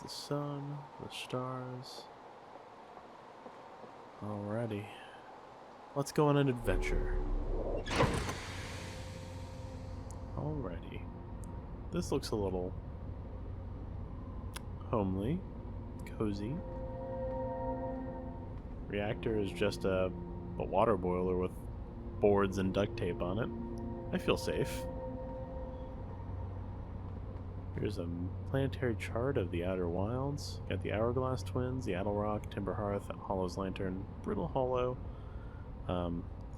the sun, the stars. Alrighty. Let's go on an adventure. Alrighty. This looks a little homely, cozy. Reactor is just a water boiler with boards and duct tape on it. I feel safe. Here's a planetary chart of the Outer Wilds. Got the Hourglass Twins, the Addle Rock, Timber Hearth, Hollow's Lantern, Brittle Hollow,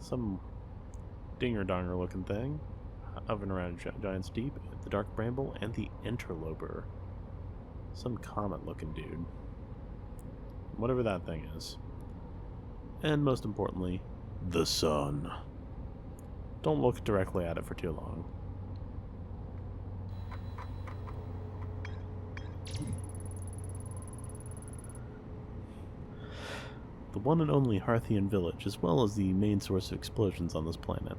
some dinger-donger looking thing, Oven Around Giant's Deep, the Dark Bramble, and the Interloper. Some comet looking dude. Whatever that thing is. And most importantly, the sun. Don't look directly at it for too long. The one and only Harthian village, as well as the main source of explosions on this planet.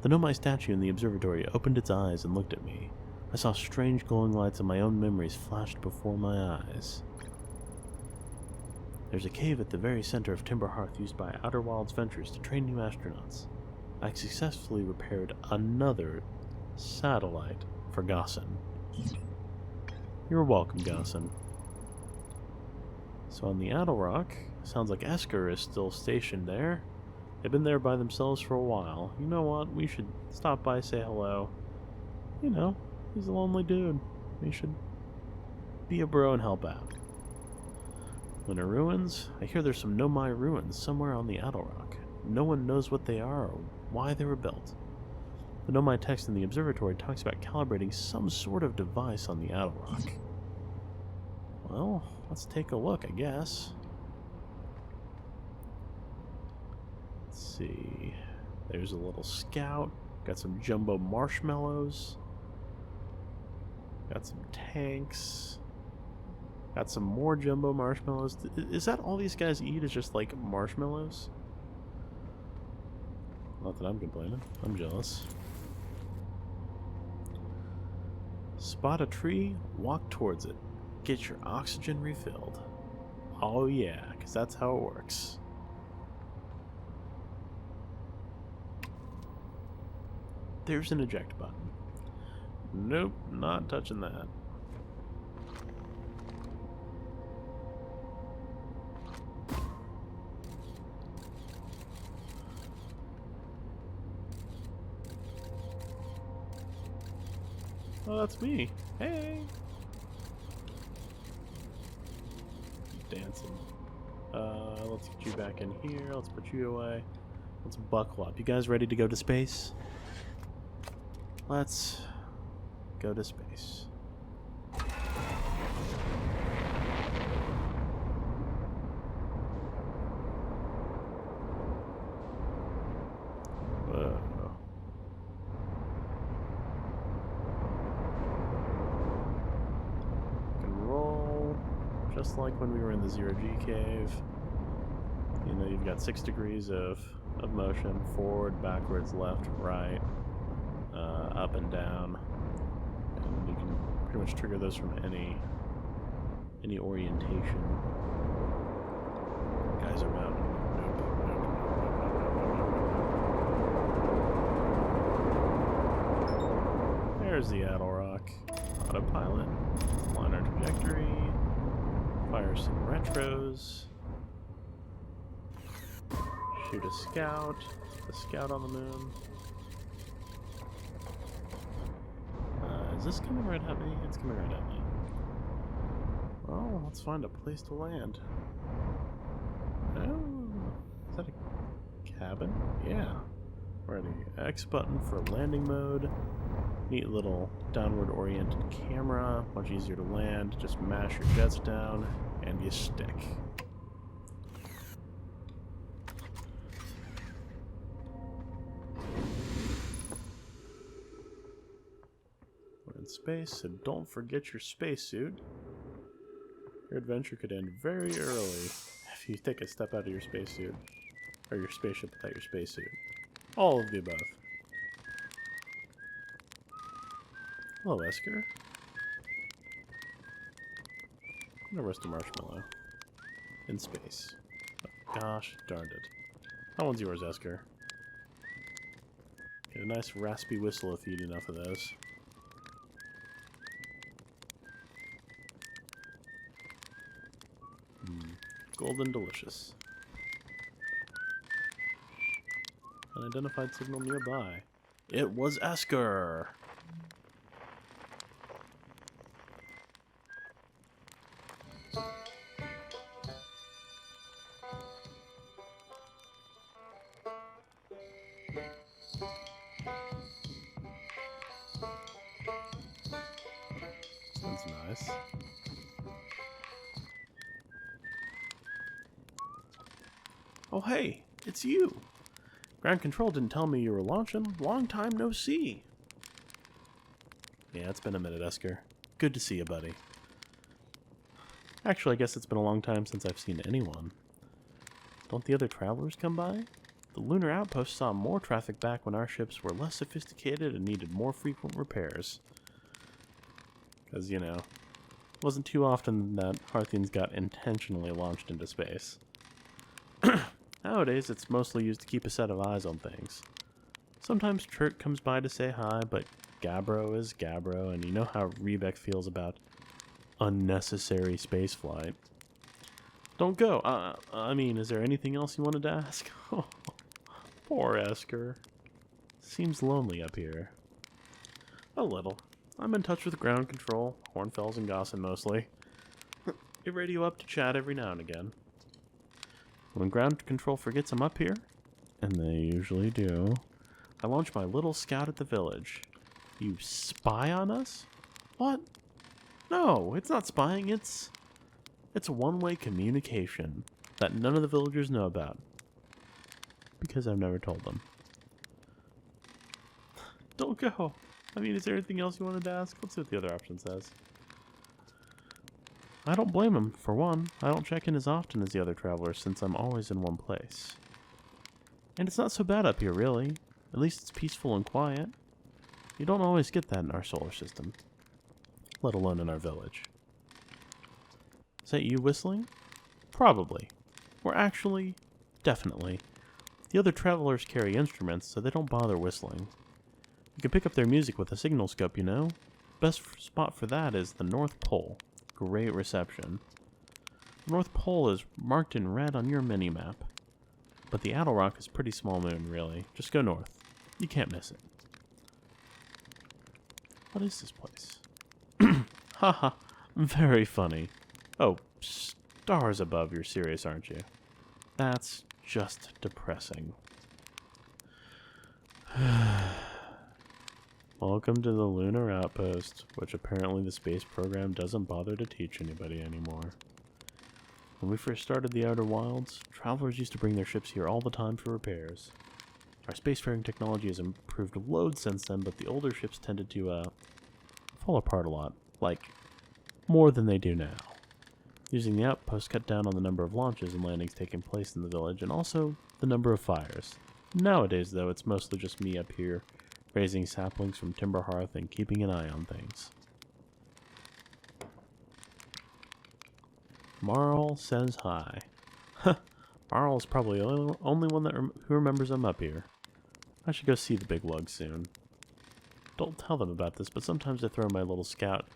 The Nomai statue in the observatory opened its eyes and looked at me. I saw strange glowing lights and my own memories flashed before my eyes. There's a cave at the very center of Timber Hearth used by Outer Wilds Ventures to train new astronauts. I successfully repaired another satellite for Gaussen. You're welcome, Gaussen. So on the Addle Rock, sounds like Esker is still stationed there. They've been there by themselves for a while. You know what? We should stop by, say hello. You know, he's a lonely dude. We should be a bro and help out. Lunar Ruins? I hear there's some Nomai ruins somewhere on the Addle Rock. No one knows what they are or why they were built. The Nomai text in the observatory talks about calibrating some sort of device on the Addle Rock. Well, let's take a look, I guess. Let's see. There's a little scout. Got some jumbo marshmallows. Got some tanks. Got some more jumbo marshmallows. Is that all these guys eat, is just like marshmallows? Not that I'm complaining. I'm jealous. Spot a tree, walk towards it. Get your oxygen refilled. Oh yeah, because that's how it works. There's an eject button. Nope, not touching that. Oh, that's me. Hey! Dancing. Let's get you back in here. Let's put you away. Let's buckle up. You guys ready to go to space? Let's go to space. Whoa. Can roll just like when we were in the zero-G cave. You know, you've got 6 degrees of motion: forward, backwards, left, right, up and down, and you can pretty much trigger those from any orientation. Guys are mounted. Nope. There's the Addle Rock. Autopilot. Line our trajectory. Fire some retros. Shoot a scout. The scout on the moon. Is this coming right at me? It's coming right at me. Well, let's find a place to land. Oh, is that a cabin? Yeah. Ready. X button for landing mode. Neat little downward oriented camera, much easier to land. Just mash your jets down and you stick. We're in space, so don't forget your spacesuit. Your adventure could end very early if you take a step out of your spacesuit. Or your spaceship without your spacesuit. All of the above. Hello, Esker. I'm gonna roast a marshmallow. In space. Oh, gosh darned it. That one's yours, Esker. Get a nice raspy whistle if you eat enough of those. Golden delicious. Unidentified signal nearby. It was Esker! Sounds nice. Oh hey, it's you! Ground control didn't tell me you were launching. Long time no see. Yeah, it's been a minute, Esker. Good to see you, buddy. Actually, I guess it's been a long time since I've seen anyone. Don't the other travelers come by? The lunar outpost saw more traffic back when our ships were less sophisticated and needed more frequent repairs. Because, you know, it wasn't too often that Harthians got intentionally launched into space. Nowadays, it's mostly used to keep a set of eyes on things. Sometimes Chirk comes by to say hi, but Gabbro is Gabbro, and you know how Rebeck feels about unnecessary spaceflight. Don't go. I mean, is there anything else you wanted to ask? Poor Esker. Seems lonely up here. A little. I'm in touch with ground control, Hornfells and Gossen mostly. They radio up to chat every now and again. When ground control forgets I'm up here, and they usually do, I launch my little scout at the village. You spy on us? What? No, it's not spying, it's one-way communication that none of the villagers know about. Because I've never told them. Don't go. I mean, is there anything else you wanted to ask? Let's see what the other option says. I don't blame him, for one. I don't check in as often as the other travelers since I'm always in one place. And it's not so bad up here, really. At least it's peaceful and quiet. You don't always get that in our solar system. Let alone in our village. Is that you whistling? Probably. Or actually, definitely. The other travelers carry instruments, so they don't bother whistling. You can pick up their music with a signal scope, you know? Best spot for that is the North Pole. Great reception. The North Pole is marked in red on your mini-map. But the Adelrock is pretty small moon, really. Just go north. You can't miss it. What is this place? Haha, very funny. Oh, stars above, you're serious, aren't you? That's just depressing. Welcome to the Lunar Outpost, which apparently the space program doesn't bother to teach anybody anymore. When we first started the Outer Wilds, travelers used to bring their ships here all the time for repairs. Our spacefaring technology has improved loads since then, but the older ships tended to, fall apart a lot. Like, more than they do now. Using the outpost cut down on the number of launches and landings taking place in the village, and also the number of fires. Nowadays, though, it's mostly just me up here, raising saplings from Timber Hearth and keeping an eye on things. Marl says hi. Marl is probably the only one who remembers I'm up here. I should go see the big lug soon. Don't tell them about this, but sometimes I throw my little scout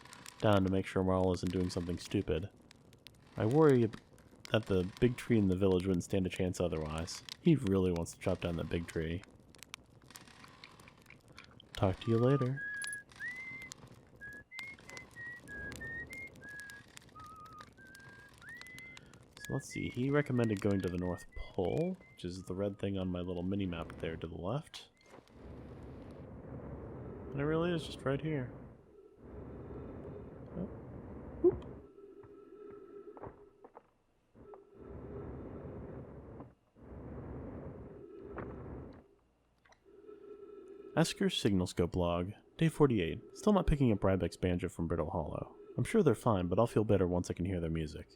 down to make sure Marl isn't doing something stupid. I worry that the big tree in the village wouldn't stand a chance otherwise. He really wants to chop down that big tree. Talk to you later. So let's see, he recommended going to the North Pole, which is the red thing on my little mini-map there to the left. And it really is just right here. Oh. Whoop. Asker's Signal Scope log. Day 48. Still not picking up Rybek's banjo from Brittle Hollow. I'm sure they're fine, but I'll feel better once I can hear their music.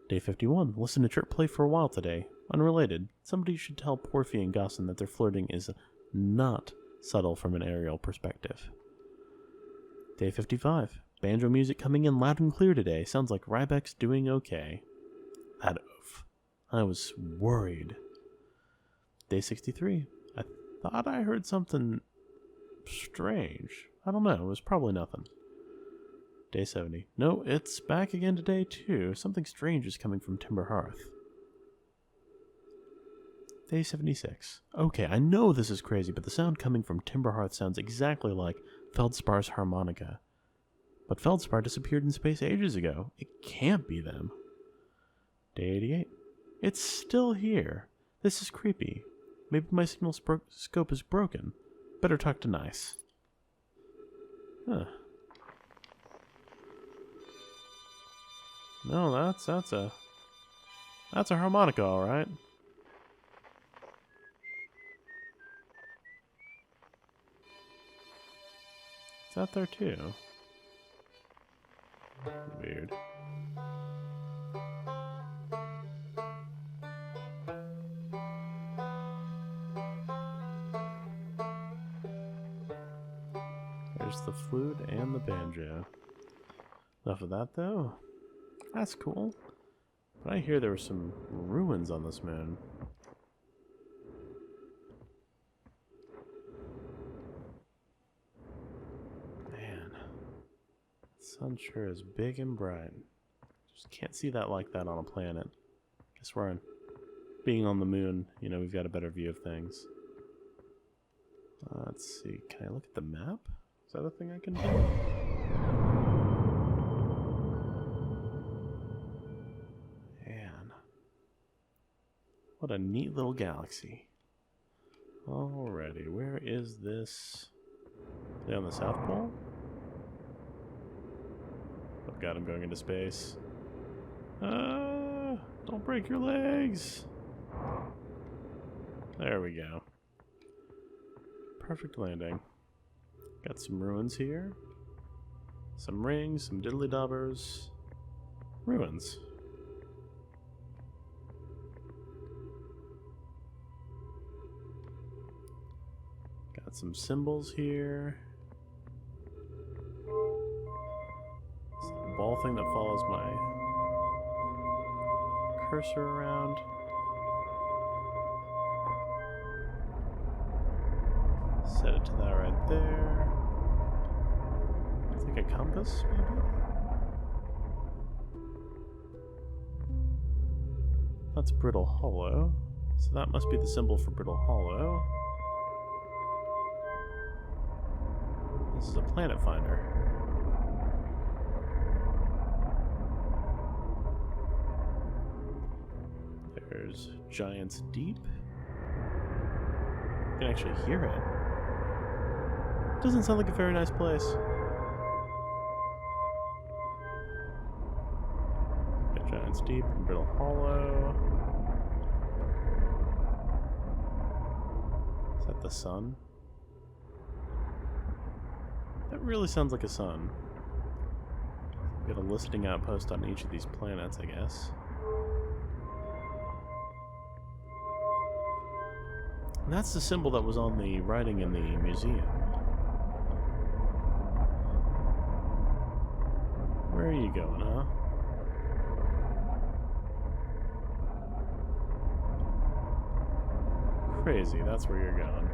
Day 51. Listen to Chirp play for a while today. Unrelated. Somebody should tell Porphy and Gossin that their flirting is not subtle from an aerial perspective. Day 55. Banjo music coming in loud and clear today. Sounds like Rybek's doing okay. That oof. I was worried. Day 63. I thought I heard something strange. I don't know. It was probably nothing. Day 70. No, it's back again today too. Something strange is coming from Timber Hearth. Day 76. Okay, I know this is crazy, but the sound coming from Timber Hearth sounds exactly like Feldspar's harmonica. But Feldspar disappeared in space ages ago. It can't be them. Day 88. It's still here. This is creepy. Maybe my signal scope is broken. Better talk to Nice. Huh. No, that's a harmonica, all right. It's out there too. Weird. There's the flute and the banjo. Enough of that though. That's cool. But I hear there were some ruins on this moon. Man. The sun sure is big and bright. Just can't see that like that on a planet. Guess we're on being on the moon, you know, we've got a better view of things. Let's see. Can I look at the map? Is that a thing I can do? Man. What a neat little galaxy. Alrighty, where is this? Are they on the South Pole? Oh god, I'm going into space. Don't break your legs! There we go. Perfect landing. Got some ruins here. Some rings, some diddly daubers. Ruins. Got some symbols here. This ball thing that follows my cursor around. Set it to that right there. It's like a compass, maybe? That's Brittle Hollow. So that must be the symbol for Brittle Hollow. This is a planet finder. There's Giant's Deep. You can actually hear it. Doesn't sound like a very nice place. Got Giant's Deep and Brittle Hollow. Is that the sun? That really sounds like a sun. Got a listing outpost on each of these planets, I guess. And that's the symbol that was on the writing in the museum. Where are you going, huh? Crazy, that's where you're going.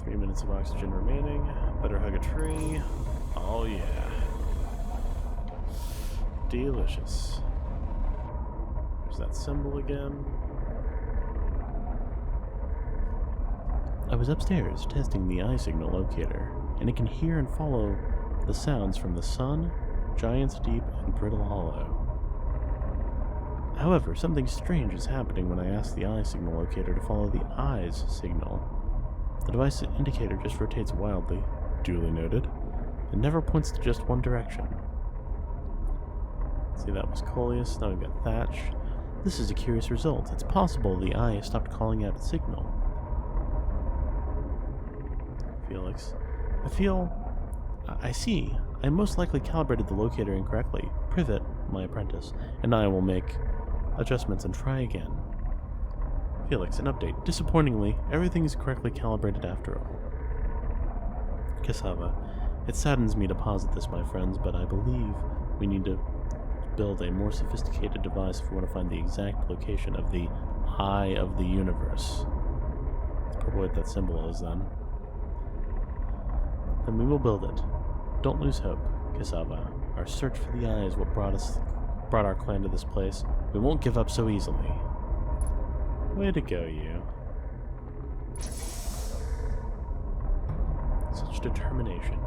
3 minutes of oxygen remaining. Better hug a tree. Oh yeah. Delicious. There's that symbol again. I was upstairs testing the eye signal locator, and it can hear and follow the sounds from the sun, Giant's Deep, and Brittle Hollow. However, something strange is happening when I ask the eye signal locator to follow the eye's signal. The device indicator just rotates wildly. Duly noted. It never points to just one direction. See, that was Coleus. Now we've got Thatch. This is a curious result. It's possible the eye stopped calling out its signal. Felix. I see. I most likely calibrated the locator incorrectly. Privet, my apprentice, and I will make adjustments and try again. Felix, an update. Disappointingly, everything is correctly calibrated after all. Cassava. It saddens me to posit this, my friends, but I believe we need to build a more sophisticated device if we want to find the exact location of the eye of the universe. That's probably what that symbol is, then. Then we will build it. Don't lose hope, Cassava. Our search for the eye is what brought our clan to this place. We won't give up so easily. Way to go, you. Such determination.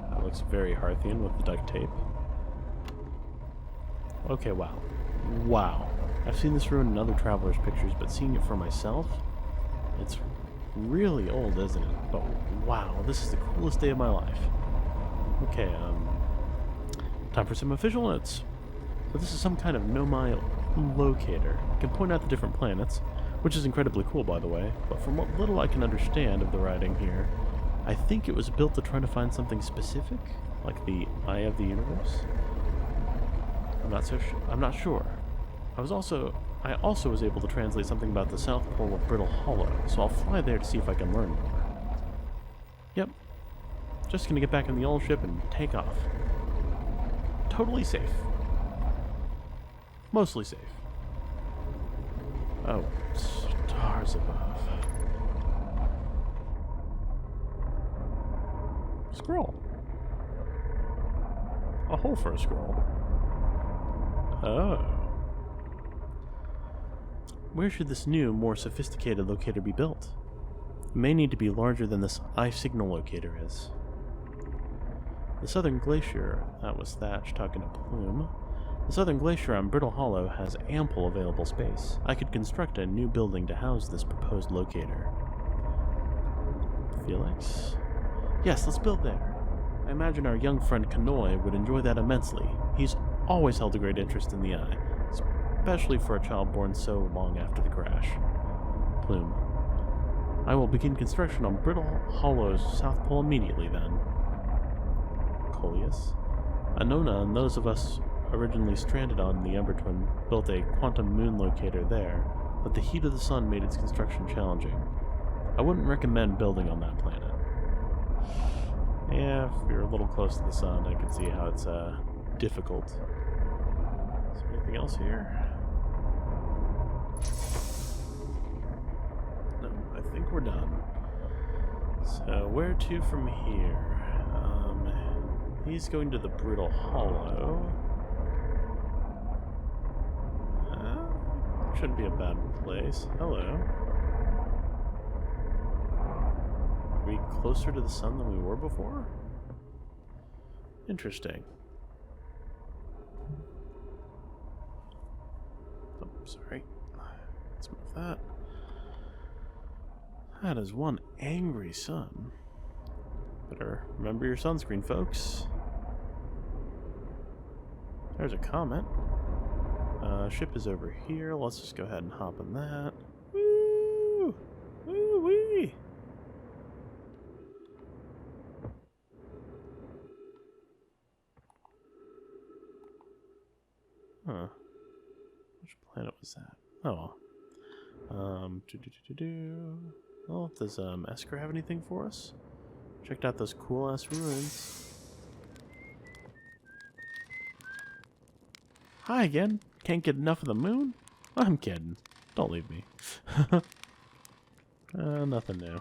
That looks very Hearthian with the duct tape. Okay, wow. Wow. I've seen this ruin in other travelers' pictures, but seeing it for myself, it's really old, isn't it? But wow, this is the coolest day of my life. Okay, time for some official notes. So this is some kind of Nomai locator. It can point out the different planets, which is incredibly cool, by the way, but from what little I can understand of the writing here, I think it was built to try to find something specific, like the eye of the universe. I'm not sure. I also was able to translate something about the South Pole of Brittle Hollow, so I'll fly there to see if I can learn more. Yep. Just gonna get back in the old ship and take off. Totally safe. Mostly safe. Oh, stars above. Scroll. A hole for a scroll. Oh. Where should this new, more sophisticated locator be built? It may need to be larger than this eye signal locator is. The southern glacier, that was Thatch talking to Plume. The southern glacier on Brittle Hollow has ample available space. I could construct a new building to house this proposed locator. Felix? Yes, let's build there. I imagine our young friend Kanoi would enjoy that immensely. He's always held a great interest in the eye, especially for a child born so long after the crash. Plume. I will begin construction on Brittle Hollow's South Pole immediately, then. Coleus. Anona and those of us originally stranded on the Ember Twin built a quantum moon locator there, but the heat of the sun made its construction challenging. I wouldn't recommend building on that planet. Yeah, if you're a little close to the sun, I can see how it's difficult. Is there anything else here? No, I think we're done. So, where to from here? He's going to the Brittle Hollow. Shouldn't be a bad place. Hello. Are we closer to the sun than we were before? Interesting. Oh, sorry. Let's move that. That is one angry sun. Better remember your sunscreen, folks. There's a comet. Ship is over here. Let's just go ahead and hop in that. Woo! Woo-wee! Huh. Which planet was that? Oh. Well, does Esker have anything for us? Checked out those cool-ass ruins. Hi again. Can't get enough of the moon? I'm kidding. Don't leave me. Nothing new.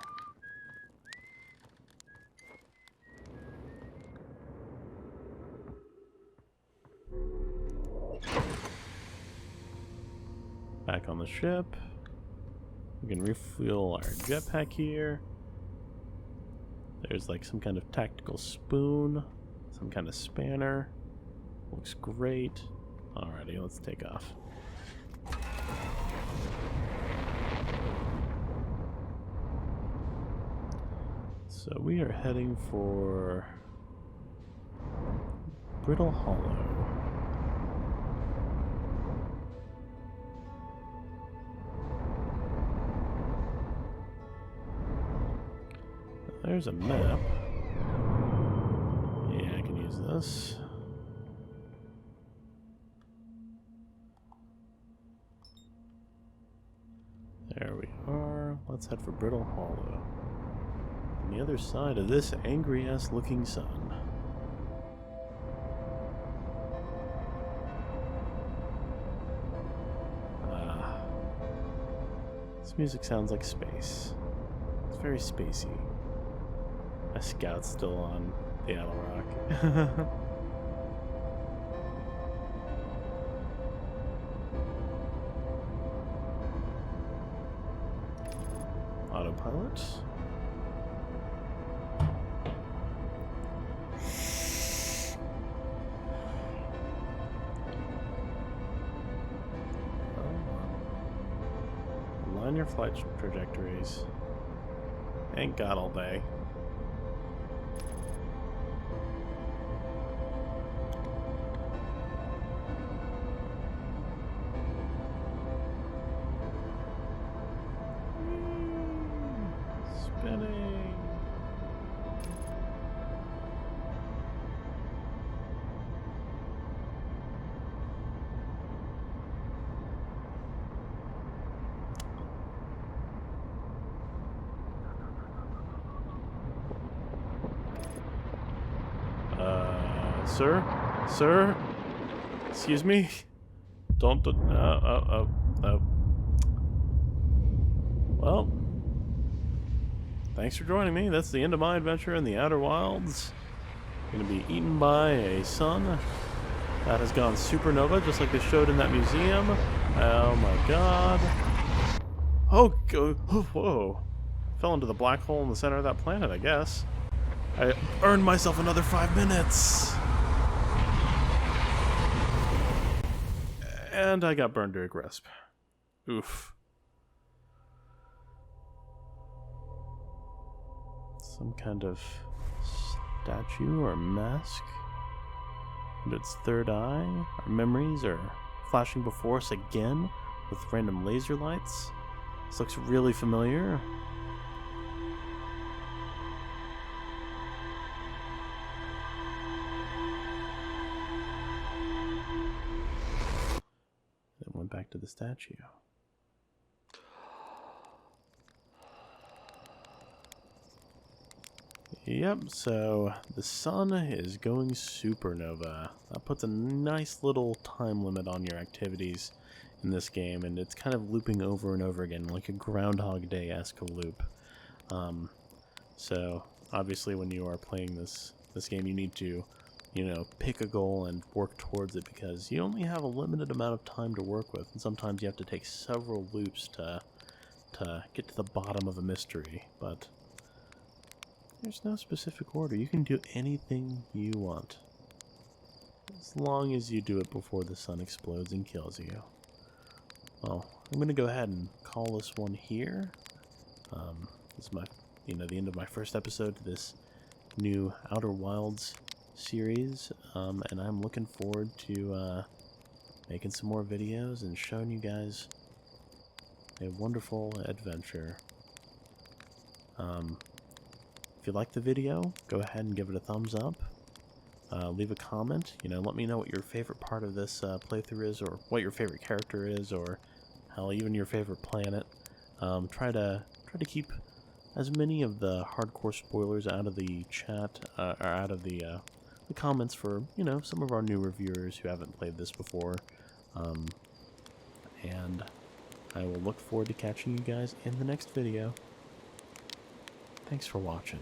Back on the ship. We can refuel our jetpack here. There's like some kind of tactical spoon, some kind of spanner. Looks great. Alrighty, let's take off. So we are heading for Brittle Hollow. There's a map. Yeah, I can use this. There we are. Let's head for Brittle Hollow. On the other side of this angry-ass looking sun. This music sounds like space. It's very spacey. My scout's still on the Idle Rock. Autopilot. Align your flight trajectories. Ain't got all day. Spinning. Sir? Sir? Excuse me? Don't, Well, thanks for joining me. That's the end of my adventure in the Outer Wilds. Gonna be eaten by a sun that has gone supernova, just like they showed in that museum. Oh my god. Oh, whoa. Fell into the black hole in the center of that planet, I guess. I earned myself another 5 minutes. And I got burned to a crisp. Oof. Some kind of statue or mask. And its third eye. Our memories are flashing before us again with random laser lights. This looks really familiar. Went back to the statue. Yep, so the sun is going supernova. That puts a nice little time limit on your activities in this game, and it's kind of looping over and over again, like a Groundhog Day-esque loop. So obviously when you are playing this game, you need to, you know, pick a goal and work towards it, because you only have a limited amount of time to work with, and sometimes you have to take several loops to get to the bottom of a mystery. But there's no specific order. You can do anything you want, as long as you do it before the sun explodes and kills you. Well, I'm going to go ahead and call this one here. This is my, the end of my first episode to this new Outer Wilds series, and I'm looking forward to making some more videos and showing you guys a wonderful adventure. If you like the video, go ahead and give it a thumbs up. Leave a comment. Let me know what your favorite part of this playthrough is, or what your favorite character is, or hell, even your favorite planet. Try to keep as many of the hardcore spoilers out of the chat, or out of the comments for, some of our newer viewers who haven't played this before. And I will look forward to catching you guys in the next video. Thanks for watching.